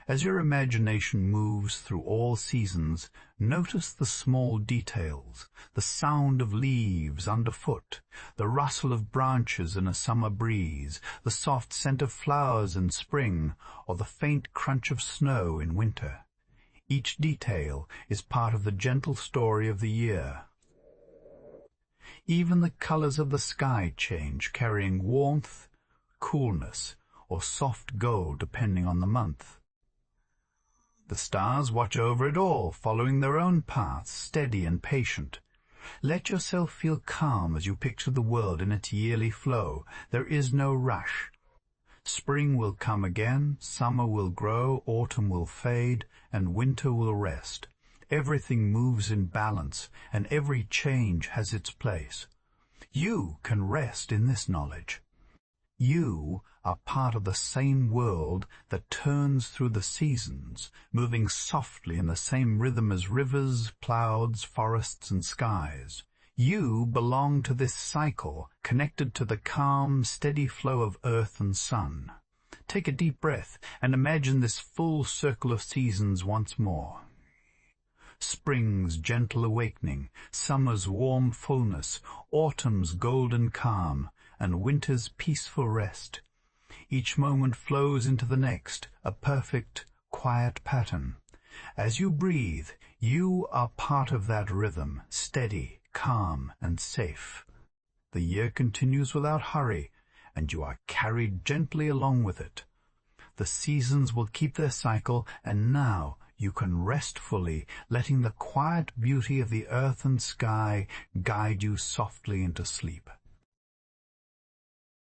As your imagination moves through all seasons, notice the small details, the sound of leaves underfoot, the rustle of branches in a summer breeze, the soft scent of flowers in spring, or the faint crunch of snow in winter. Each detail is part of the gentle story of the year. Even the colors of the sky change, carrying warmth, coolness, or soft gold depending on the month. The stars watch over it all, following their own paths, steady and patient. Let yourself feel calm as you picture the world in its yearly flow. There is no rush. Spring will come again, summer will grow, autumn will fade, and winter will rest. Everything moves in balance, and every change has its place. You can rest in this knowledge. You are part of the same world that turns through the seasons, moving softly in the same rhythm as rivers, clouds, forests, and skies. You belong to this cycle, connected to the calm, steady flow of earth and sun. Take a deep breath and imagine this full circle of seasons once more. Spring's gentle awakening, summer's warm fullness, autumn's golden calm, and winter's peaceful rest. Each moment flows into the next, a perfect, quiet pattern. As you breathe, you are part of that rhythm, steady, calm, and safe. The year continues without hurry, and you are carried gently along with it. The seasons will keep their cycle, and now you can rest fully, letting the quiet beauty of the earth and sky guide you softly into sleep.